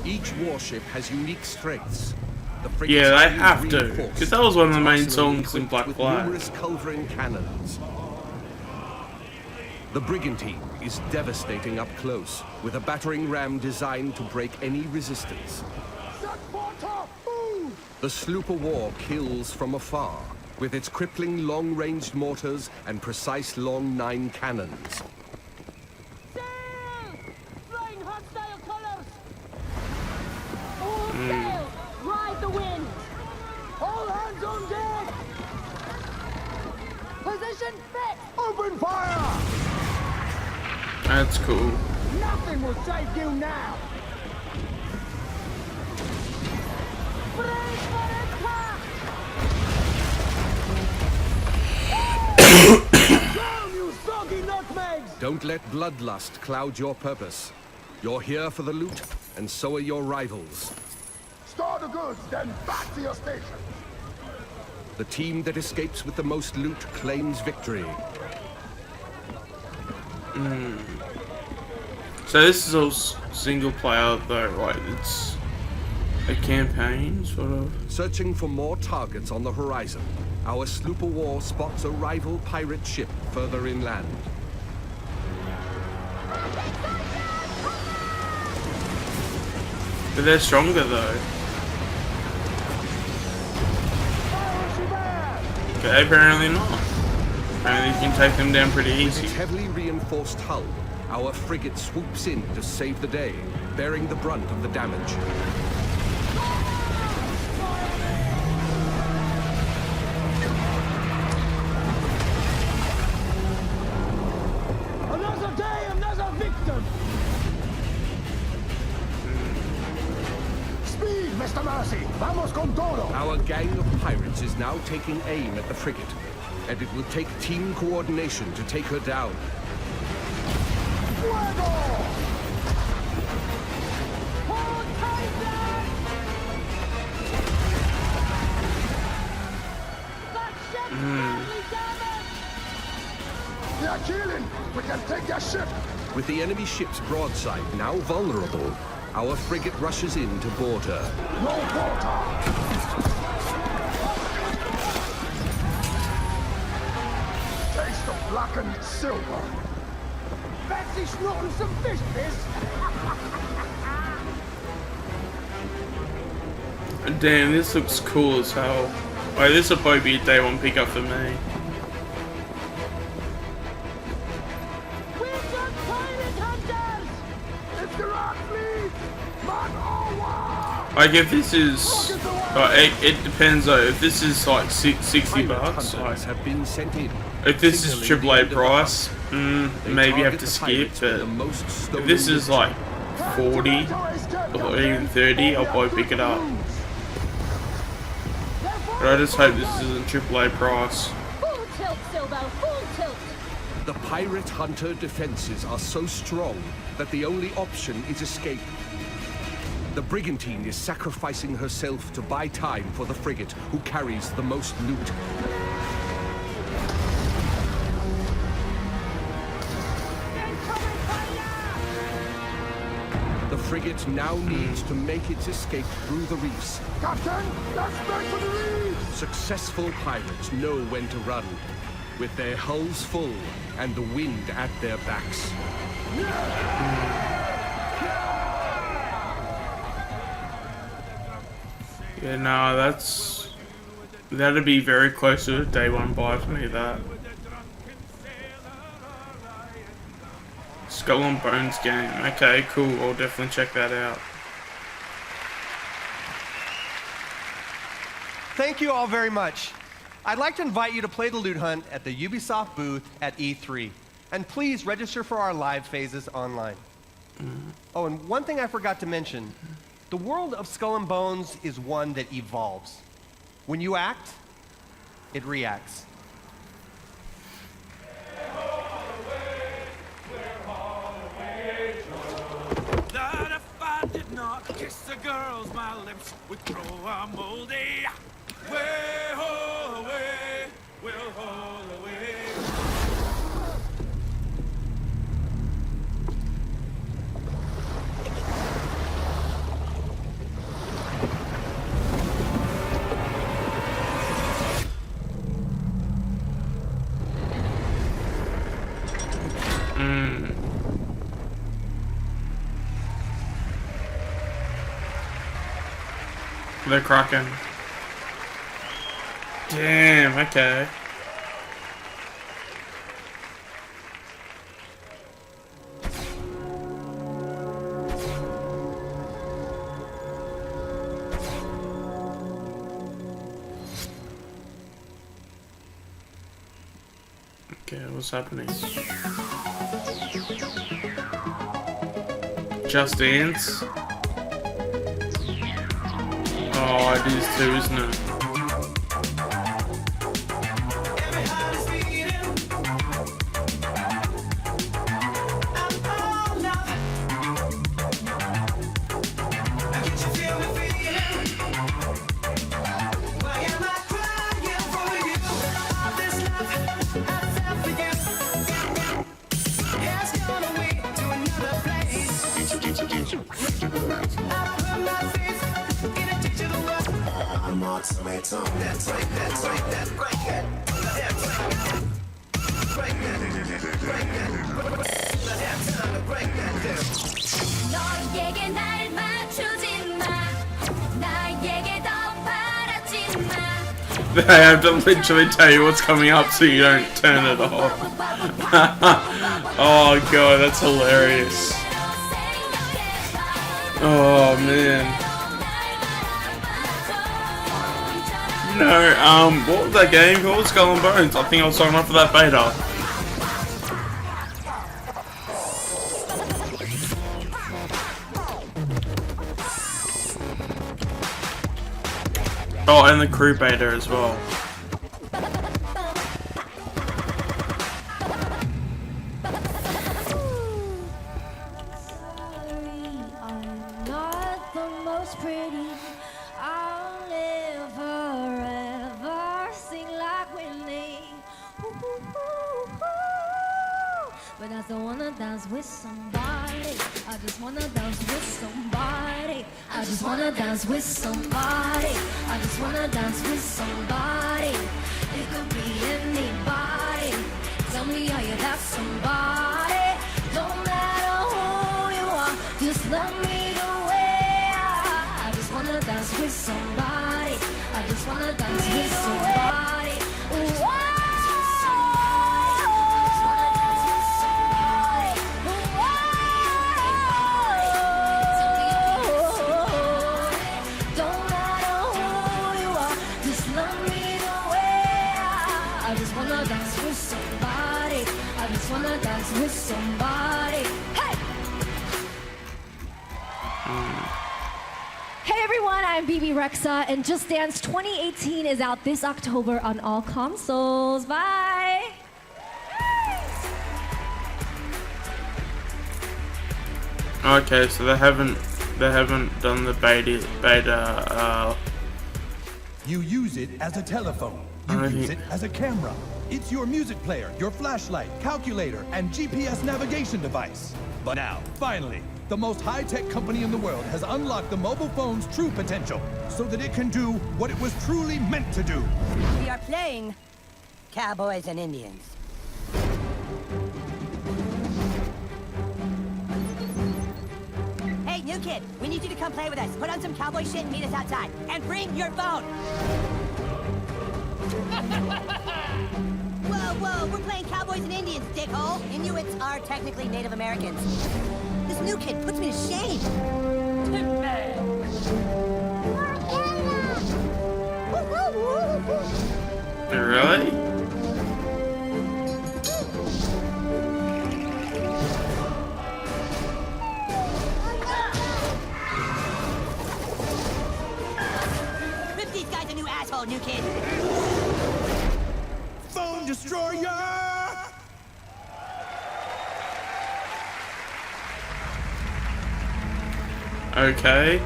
Each warship has unique strengths. The frigate's Yeah, they hull is have to, reinforced, because that was one of the main its arsenal songs in equipped Black with Flag. numerous culverin cannons. The brigantine is devastating up close, with a battering ram designed to break any resistance. The sloop of war kills from afar, with its crippling long-ranged mortars and precise long 9 cannons. Flying hostile colors! All sail! Ride the wind! All hands on deck! Position fixed! Open fire! That's cool. Nothing will save you now! Brace for attack! Down, you soggy nutmegs! Don't let bloodlust cloud your purpose. You're here for the loot, and so are your rivals. Store the goods, then back to your station! The team that escapes with the most loot claims victory. So this is all single player though, right? It's a campaign, sort of. Searching for more targets on the horizon, our sloop of war spots a rival pirate ship further inland. But they're stronger though. Okay, apparently not. Apparently you can take them down pretty With easy. its heavily reinforced hull, our frigate swoops in to save the day, bearing the brunt of the damage. Another day, another victim! Speed, Mr. Mercy! Vamos con todo! Our gang of pirates is now taking aim at the frigate, and it will take team coordination to take her down. Fuego! Hold tight, lad! That ship's badly damaged! They're killing! We can take their ship! With the enemy ship's broadside now vulnerable, our frigate rushes in to board her. No water! Taste of blackened silver. Fancy snorting some fish, Piss? Damn, this looks cool as hell. Wait, this will probably be a day one pickup for me. We've got pirate hunters! It's the rock fleet! Man over! Like if this is, it depends though. If this is like 60 bucks, like, Have been sent in. if this is AAA price, maybe have to skip. But if this is like 40 or even 30, I'll probably pick it up. But I just hope this isn't AAA price. Full tilt, Silbo, full tilt. The pirate hunter defenses are so strong that the only option is escape. The brigantine is sacrificing herself to buy time for the frigate, who carries the most loot. The frigate now needs to make its escape through the reefs. Captain, let's make for the reefs! Successful pirates know when to run, with their hulls full and the wind at their backs. Yeah, no, that'd be very close to a day one buy for me. That Skull and Bones game. Okay, cool. I'll definitely check that out. Thank you all very much. I'd like to invite you to play the loot hunt at the Ubisoft booth at E3. And please register for our live phases online. Oh, and one thing I forgot to mention. The world of Skull and Bones is one that evolves. When you act, it reacts. That if I did not kiss the girls, my lips would grow a moldy. Way, ho, away, we'll haul away. They're cracking. Damn, okay. Okay, what's happening? Just Dance? Oh, it is too, isn't it? 너에게 날 맞추지 마. 나에게 더 바라지 마. They have to literally tell you what's coming up so you don't turn it off. Oh god, that's hilarious. Oh man. No, what was that game called? Skull and Bones. I think I'll sign up for that beta. Oh, and the crew beta as well. I wanna dance with somebody. I just wanna dance with somebody. I just wanna dance with somebody. I just wanna dance with somebody. It could be anybody. Tell me, are you that somebody? Don't matter who you are, just love me the way I just wanna dance with somebody. I just wanna dance with somebody. Ooh, wanna dance with somebody. Hey! Hey everyone, I'm BB Rexa, and Just Dance 2018 is out this October on all consoles. Bye! Okay, so they haven't done the beta. You use it as a telephone. You use it as a camera. It's your music player, your flashlight, calculator, and GPS navigation device. But now, finally, the most high-tech company in the world has unlocked the mobile phone's true potential so that it can do what it was truly meant to do. We are playing Cowboys and Indians. Hey, new kid, we need you to come play with us. Put on some cowboy shit and meet us outside. And bring your phone. Whoa, we're playing Cowboys and Indians, dickhole. Inuits are technically Native Americans. This new kid puts me to shame. Really? Rip these guys a new asshole, new kid. Phone destroyer! Okay.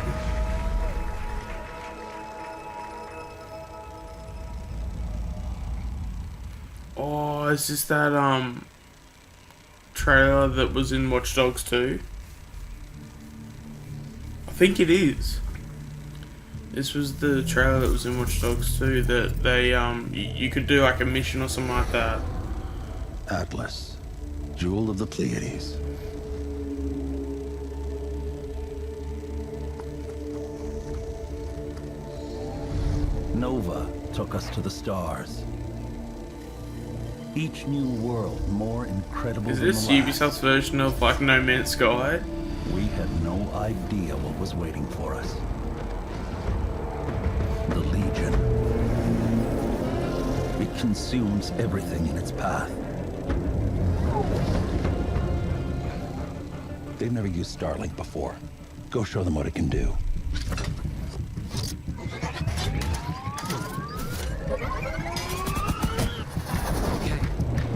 Oh, is this that trailer that was in Watch Dogs 2? I think it is. This was the trailer that was in Watch Dogs 2 that they you could do like a mission or something like that. Atlas, jewel of the Pleiades. Nova took us to the stars. Each new world more incredible Is than this the last. Ubisoft's version of like No Man's Sky? We had no idea what was waiting for us. The Legion. It consumes everything in its path. They've never used Starlink before. Go show them what it can do. Okay,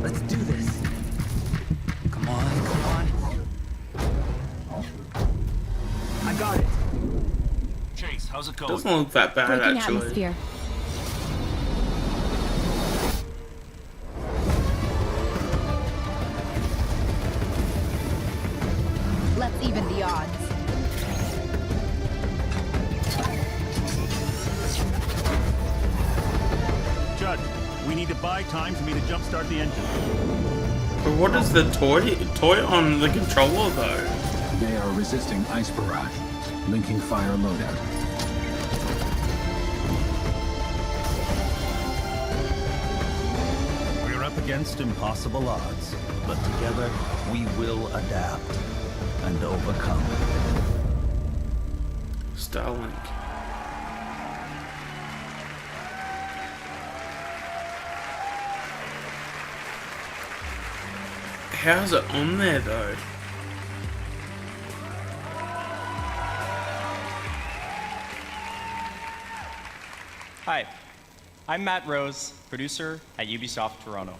let's do this. Come on. I got it. Chase, how's it going? Doesn't look that bad Breaking actually. atmosphere. Let's even the odds. Judd, we need to buy time for me to jumpstart the engine. But what is the toy on the controller though? They are resisting ice barrage. Linking fire loadout. We're up against impossible odds, but together we will adapt and overcome. Starlink. How's it on there though? Hi, I'm Matt Rose, producer at Ubisoft Toronto.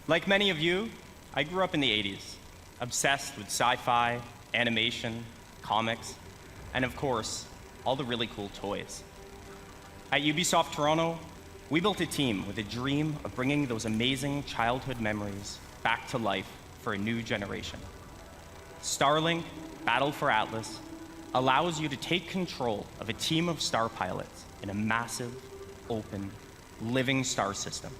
Like many of you, I grew up in the 80s, obsessed with sci-fi, animation, comics, and of course, all the really cool toys. At Ubisoft Toronto, we built a team with a dream of bringing those amazing childhood memories back to life for a new generation. Starlink Battle for Atlas allows you to take control of a team of star pilots in a massive, open, living star system,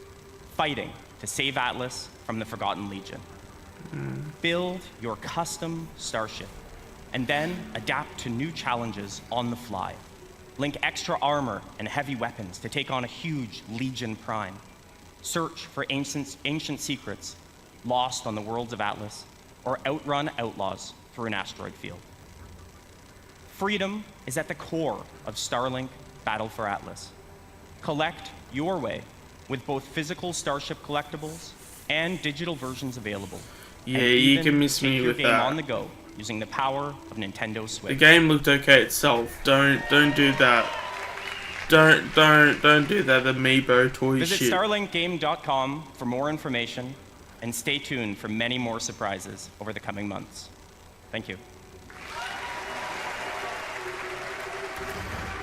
fighting to save Atlas from the Forgotten Legion. Build your custom starship, and then adapt to new challenges on the fly. Link extra armor and heavy weapons to take on a huge Legion Prime. Search for ancient secrets lost on the worlds of Atlas, or outrun outlaws through an asteroid field. Freedom is at the core of Starlink Battle for Atlas. Collect your way with both physical Starship collectibles and digital versions available. Yeah, and you even can miss take me your with game that. on the go using the power of Nintendo Switch. The game looked okay itself. Don't do that. Don't do that amiibo toy Visit shit. starlinkgame.com for more information, and stay tuned for many more surprises over the coming months. Thank you.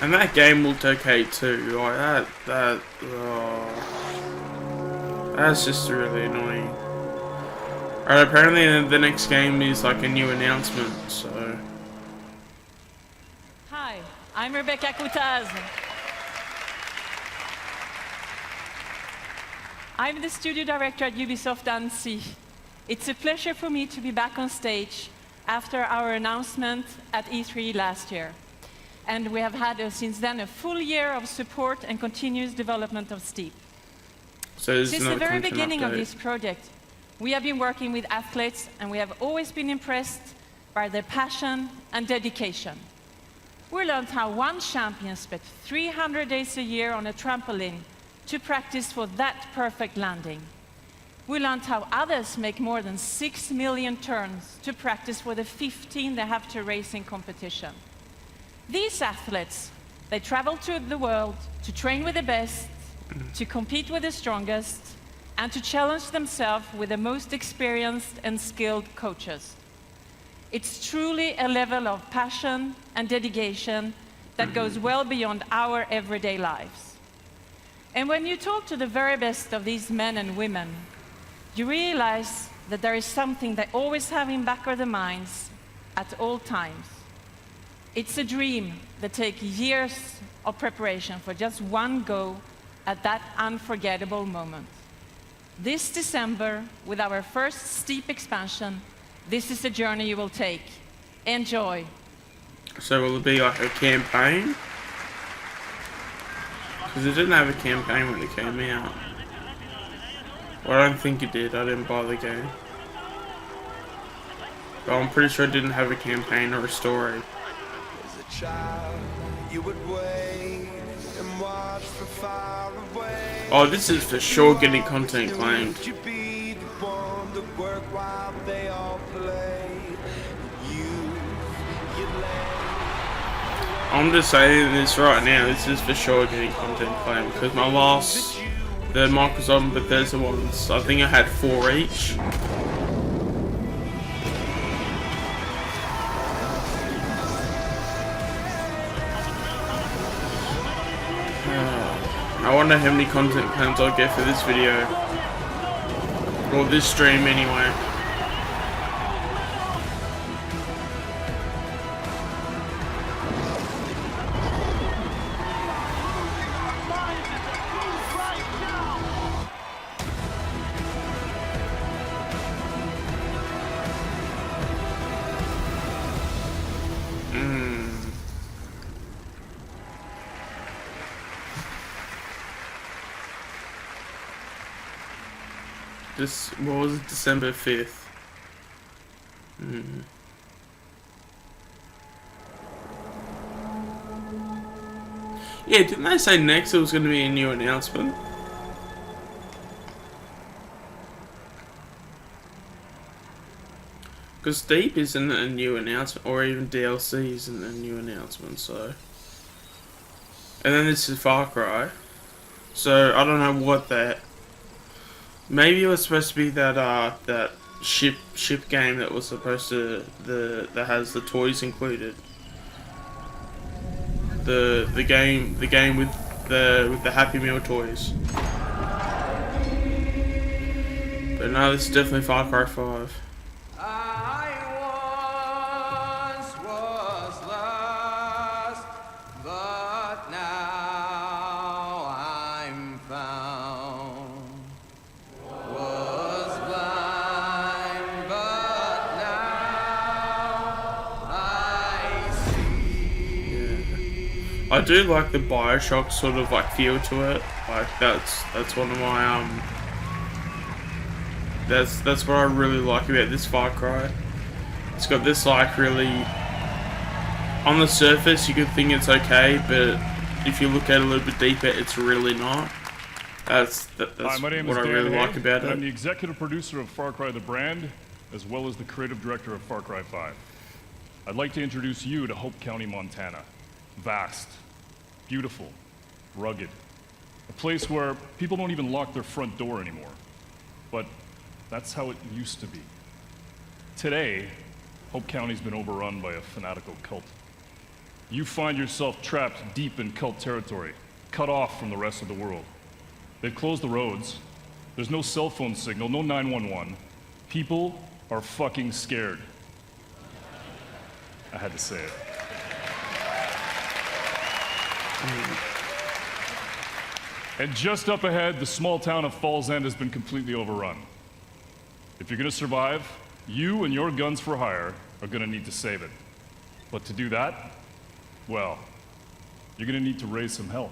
And that game looked okay too. Like that's just really annoying. Alright, apparently the next game is like a new announcement, so. Hi, I'm Rebecca Kutaz. I'm the studio director at Ubisoft Annecy. It's a pleasure for me to be back on stage after our announcement at E3 last year. And we have had since then a full year of support and continuous development of Steep. So since the very beginning of this project, we have been working with athletes, and we have always been impressed by their passion and dedication. We learned how one champion spent 300 days a year on a trampoline to practice for that perfect landing. We learned how others make more than 6 million turns to practice for the 15 they have to race in competition. These athletes, they travel to the world to train with the best, to compete with the strongest, and to challenge themselves with the most experienced and skilled coaches. It's truly a level of passion and dedication that goes well beyond our everyday lives. And when you talk to the very best of these men and women, you realize that there is something they always have in back of their minds at all times. It's a dream that takes years of preparation for just one go at that unforgettable moment. This December, with our first Steep expansion, this is the journey you will take. Enjoy. So will it be like a campaign? Because it didn't have a campaign when it came out. Well, I don't think it did. I didn't buy the game. But I'm pretty sure it didn't have a campaign or a story. As a child, you would wait and watch from far away. Oh, this is for sure getting content claimed. I'm just saying this right now, this is for sure getting content claimed, because my last, the Microsoft and Bethesda ones, I think I had 4 each. I wonder how many content claims I'll get for this video. Or this stream anyway. This, what was it, December 5th? Yeah, didn't they say next it was going to be a new announcement? Because Steep isn't a new announcement, or even DLC isn't a new announcement, so... And then this is Far Cry. So, I don't know what that... Maybe it was supposed to be that that ship game that was supposed to that has the toys included. The game with the Happy Meal toys. But no, this is definitely Far Cry 5. I once was lost, but now I'm found. Was blind, but now I see. I do like the Bioshock sort of like feel to it. Like that's one of my that's what I really like about this Far Cry. It's got this like really, on the surface you could think it's okay, but if you look at it a little bit deeper, it's really not. That's Hi, my name what is I Dan really Hay, like about and I'm it. the executive producer of Far Cry the brand, as well as the creative director of Far Cry 5. I'd like to introduce you to Hope County, Montana. Vast, beautiful, rugged. A place where people don't even lock their front door anymore. But that's how it used to be. Today, Hope County's been overrun by a fanatical cult. You find yourself trapped deep in cult territory, cut off from the rest of the world. They've closed the roads. There's no cell phone signal, no 911. People are fucking scared. I had to say it. And just up ahead, the small town of Falls End has been completely overrun. If you're gonna survive, you and your guns for hire are gonna need to save it. But to do that, well, you're gonna need to raise some hell.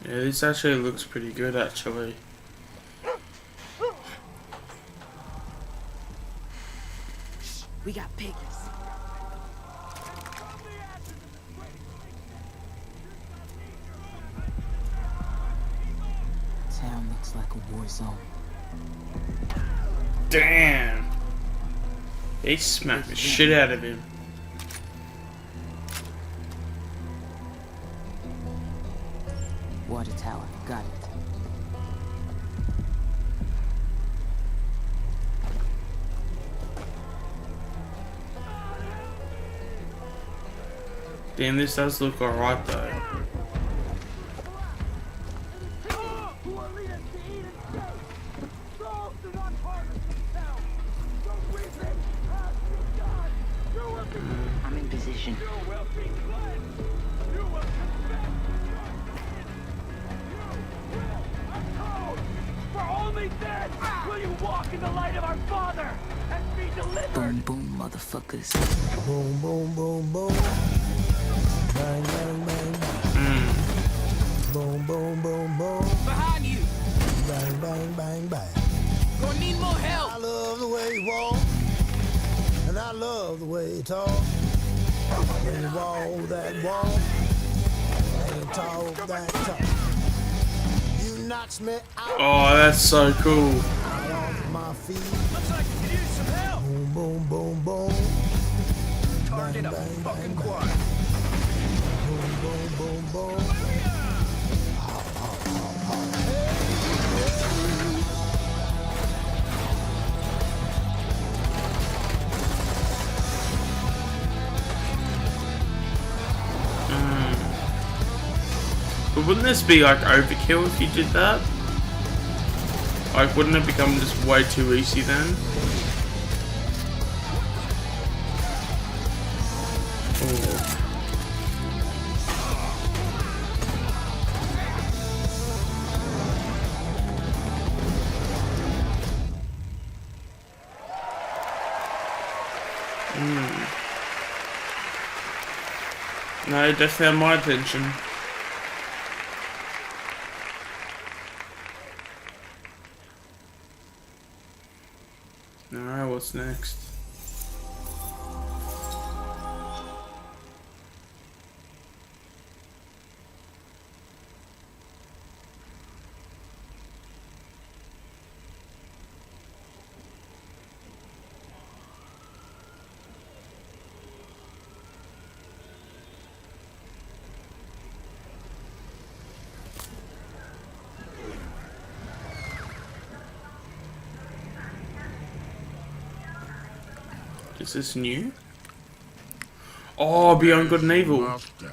Yeah, this actually looks pretty good actually. We got piggies. Town looks like a war zone. Damn! They smacked the shit out of him. Water tower, got it. Damn, this does look alright though. I'm in position. For only then will you walk in the light of our Father and be delivered. Boom, boom, motherfuckers. Boom, boom, boom, boom. Bang, bang, bang, bang. Boom, boom, boom, boom. Behind you. Bang, bang, bang, bang. Gonna need more help. I love the way you walk, and I love the way you talk. When you walk that walk, and you talk that talk. You knocks me out. Oh, that's so cool. Out off my feet. Looks like you need some help. Boom, boom, boom, boom. Target Bang, a bang, fucking bang, quad. Boom, boom, boom, boom. But wouldn't this be like overkill if you did that? Like, wouldn't it become just way too easy then? Oh. No, it definitely had my attention. Alright, what's next? Is this new? Oh, Beyond Good and Evil. Master,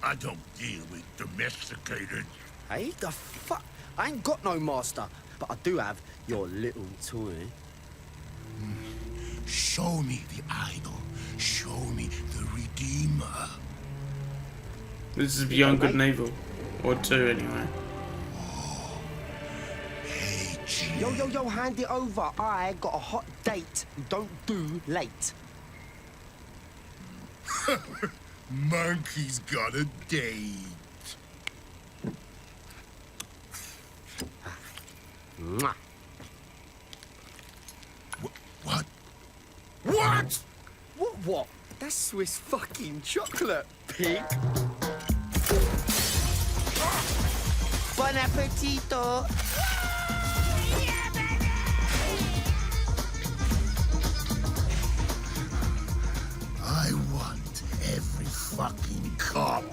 I don't deal with domesticated. Hey, the fuck? I ain't got no master, but I do have your little toy. Show me the idol. Show me the Redeemer. This is Beyond Good and Evil. Or 2 anyway. Yo, hand it over. I got a hot date. Don't do late. Monkey's got a date. Mwah. What? What? What? That's Swiss fucking chocolate, pig. Bon appetito. I want every fucking cop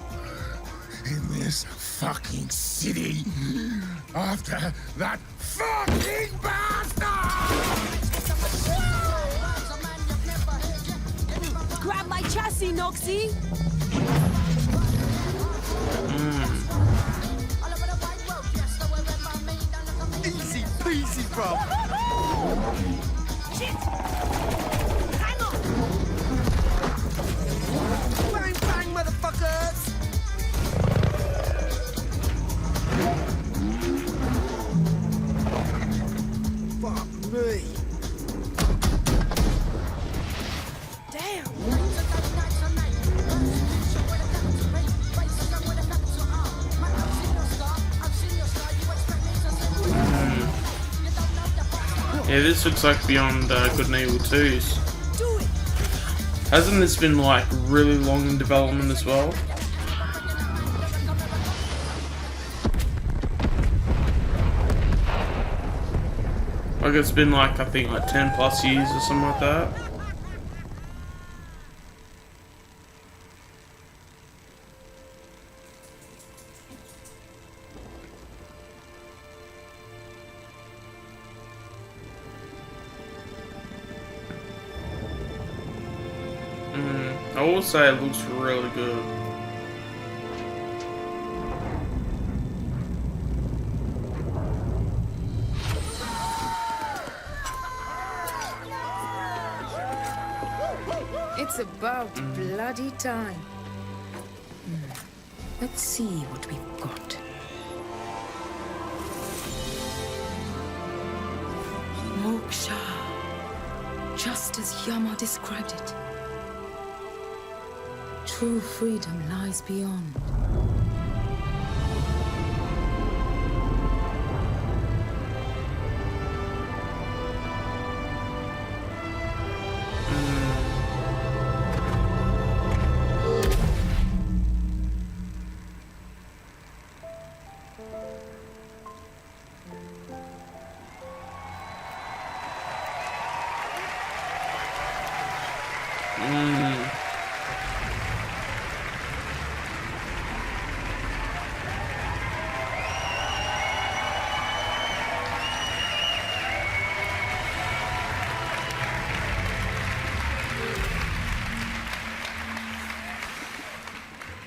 in this fucking city after that fucking bastard! Grab my chassis, Noxie! Easy peasy, bro. Shit! Hang on! Bang, bang, motherfuckers! Fuck me. Damn! Yeah, this looks like Beyond Good and Evil 2's. Hasn't this been like really long in development as well? Like it's been like, I think like 10 plus years or something like that. I will say it looks really good. It's about bloody time. Let's see what we've got. Moksha. Just as Yama described it. True freedom lies beyond.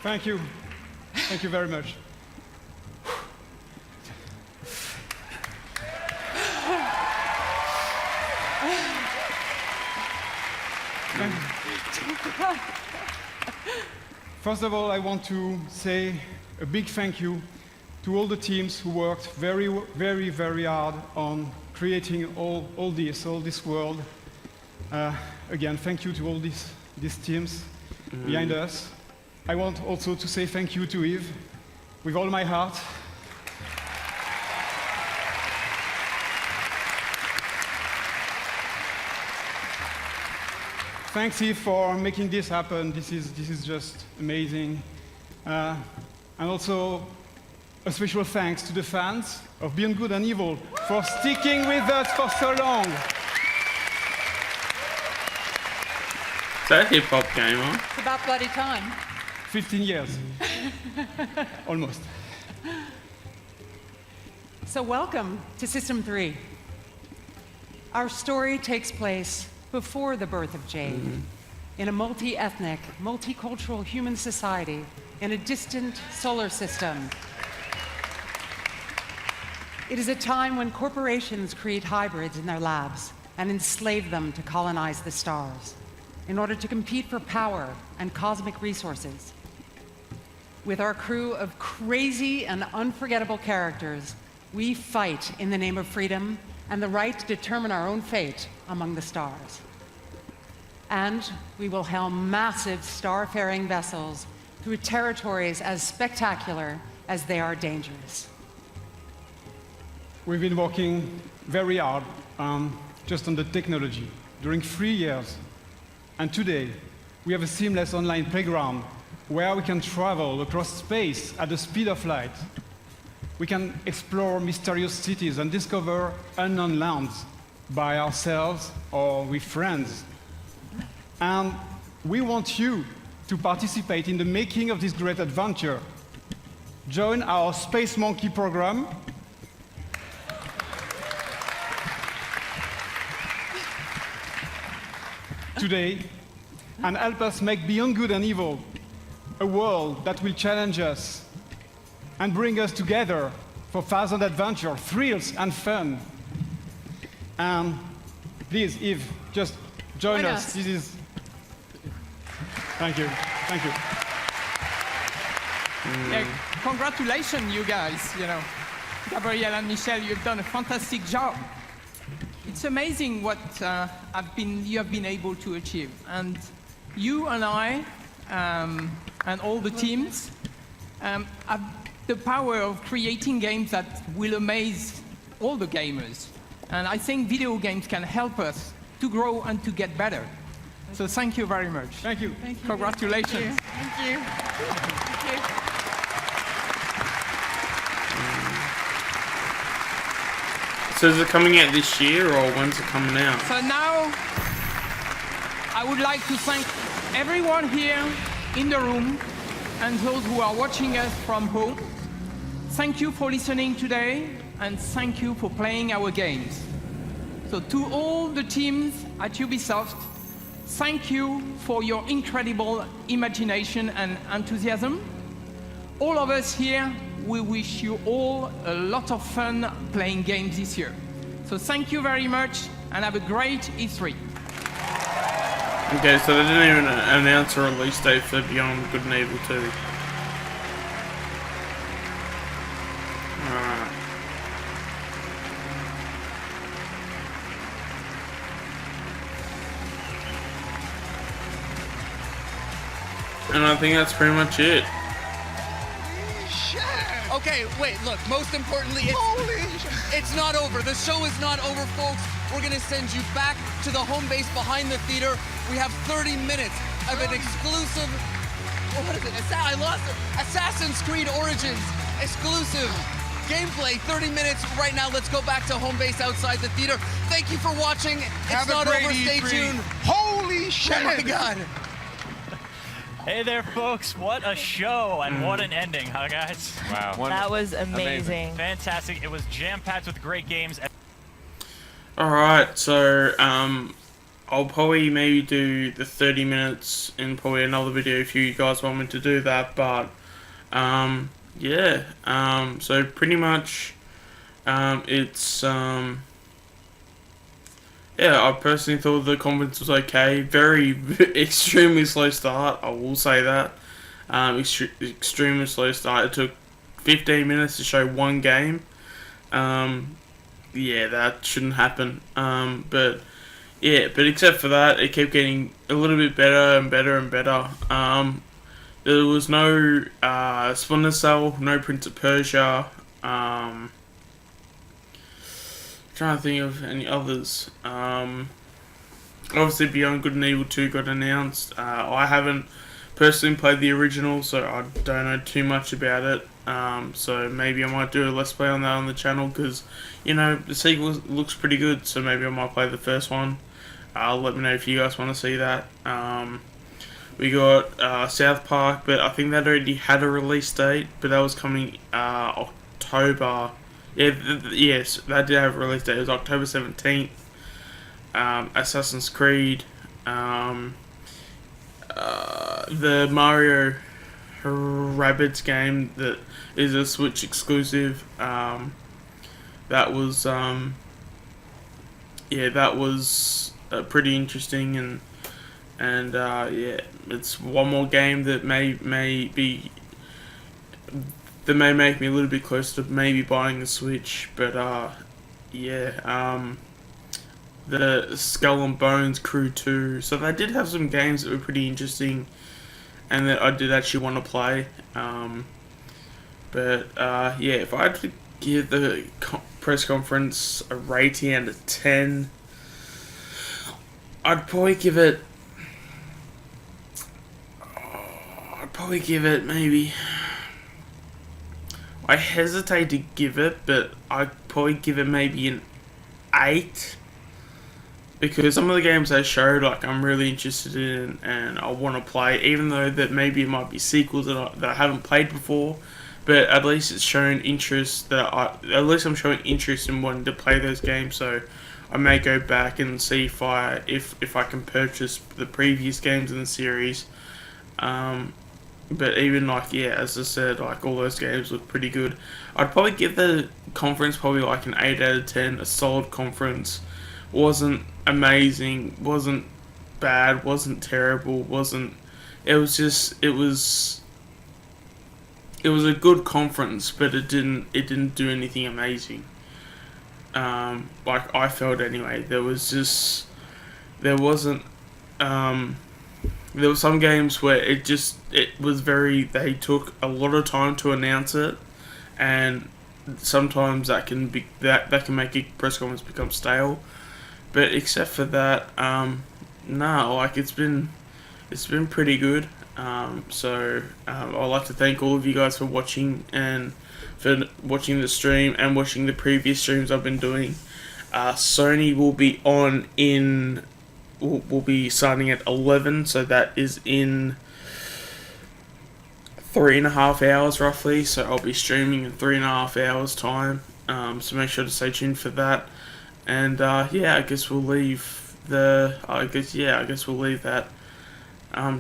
Thank you. Thank you very much. First of all, I want to say a big thank you to all the teams who worked very, very, very hard on creating all this world. Again, thank you to all these teams behind us. I want also to say thank you to Yves, with all my heart. Thanks, Yves, for making this happen. This is just amazing. And also, a special thanks to the fans of Beyond Good and Evil for sticking with us for so long. Is that a hip-hop game, huh? It's about bloody time. 15 years. Almost. So welcome to System 3. Our story takes place before the birth of Jade, in a multi-ethnic, multicultural human society in a distant solar system. It is a time when corporations create hybrids in their labs and enslave them to colonize the stars in order to compete for power and cosmic resources. With our crew of crazy and unforgettable characters, we fight in the name of freedom and the right to determine our own fate among the stars. And we will hail massive star-faring vessels through territories as spectacular as they are dangerous. We've been working very hard just on the technology during 3 years. And today, we have a seamless online playground where we can travel across space at the speed of light. We can explore mysterious cities and discover unknown lands by ourselves or with friends. And we want you to participate in the making of this great adventure. Join our Space Monkey program. Today, and help us make Beyond Good and Evil a world that will challenge us and bring us together for thousand adventure, thrills, and fun. And please, Eve, just join us. This is. Thank you. Thank you. Yeah, congratulations, you guys. You know, Gabrielle and Michelle, you've done a fantastic job. It's amazing what you have been able to achieve, and you and I and all the teams have the power of creating games that will amaze all the gamers. And I think video games can help us to grow and to get better. So thank you very much. Thank you. Thank you. Congratulations. Thank you. Thank you. So is it coming out this year, or when's it coming out? So now, I would like to thank everyone here in the room and those who are watching us from home. Thank you for listening today, and thank you for playing our games. So to all the teams at Ubisoft, thank you for your incredible imagination and enthusiasm. All of us here, we wish you all a lot of fun playing games this year. So thank you very much, and have a great E3. Okay, so they didn't even announce a release date for Beyond Good and Evil 2. Alright. And I think that's pretty much it. Okay, wait, look, most importantly, it's not over. The show is not over, folks. We're gonna send you back to the home base behind the theater. We have 30 minutes of an exclusive, what is it? I lost it. Assassin's Creed Origins exclusive gameplay. 30 minutes right now. Let's go back to home base outside the theater. Thank you for watching. It's not over. Stay tuned. Holy shit! Oh my God. Hey there, folks. What a show and what an ending, huh, guys? Wow. That was amazing. Fantastic. It was jam-packed with great games. Alright, so I'll probably maybe do the 30 minutes in probably another video if you guys want me to do that, but yeah, so pretty much it's yeah, I personally thought the conference was okay. Very extremely slow start, I will say that. Extremely slow start. It took 15 minutes to show one game. Yeah, that shouldn't happen. But yeah, but except for that, it kept getting a little bit better and better and better. There was no Splinter Cell, no Prince of Persia. Trying to think of any others. Obviously, Beyond Good and Evil 2 got announced. I haven't personally played the original, so I don't know too much about it. So maybe I might do a Let's Play on that on the channel, because, you know, the sequel looks pretty good, so maybe I might play the first one. Let me know if you guys want to see that. We got South Park, but I think that already had a release date, but that was coming October. Yeah, yes, that did have a release date. It was October 17th. Assassin's Creed, the Mario Rabbids game that is a Switch exclusive. That was that was pretty interesting, and yeah, it's one more game that may make me a little bit closer to maybe buying a Switch. But yeah, the Skull and Bones Crew 2. So they did have some games that were pretty interesting, and that I did actually want to play. But yeah, if I had to give the press conference a rating out of 10, I'd probably give it. Maybe. I hesitate to give it, but I'd probably give it maybe an 8. Because some of the games they showed, like, I'm really interested in and I want to play, even though that maybe it might be sequels that I haven't played before. But at least it's shown interest at least I'm showing interest in wanting to play those games. So I may go back and see if I can purchase the previous games in the series. But even like, yeah, as I said, like, all those games look pretty good. I'd probably give the conference probably like an 8 out of 10, a solid conference. Wasn't amazing, wasn't bad, wasn't terrible, it was a good conference, but it didn't do anything amazing. Like, I felt anyway. There were some games where they took a lot of time to announce it, and sometimes that can make a press conference become stale. But except for that, no, like, it's been pretty good. So I'd like to thank all of you guys for watching, and for watching the stream and watching the previous streams I've been doing. Sony will be will be starting at 11, so that is in 3.5 hours roughly. So I'll be streaming in 3.5 hours time. So make sure to stay tuned for that. And yeah, I guess we'll leave that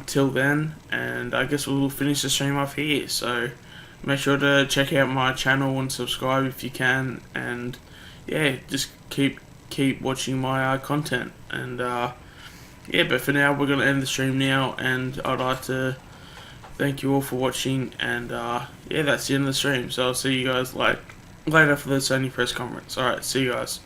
till then, and I guess we'll finish the stream off here. So make sure to check out my channel and subscribe if you can, and yeah, just keep watching my content. And yeah, but for now we're gonna end the stream now, and I'd like to thank you all for watching, and yeah, that's the end of the stream. So I'll see you guys later for the Sony press conference. Alright, see you guys.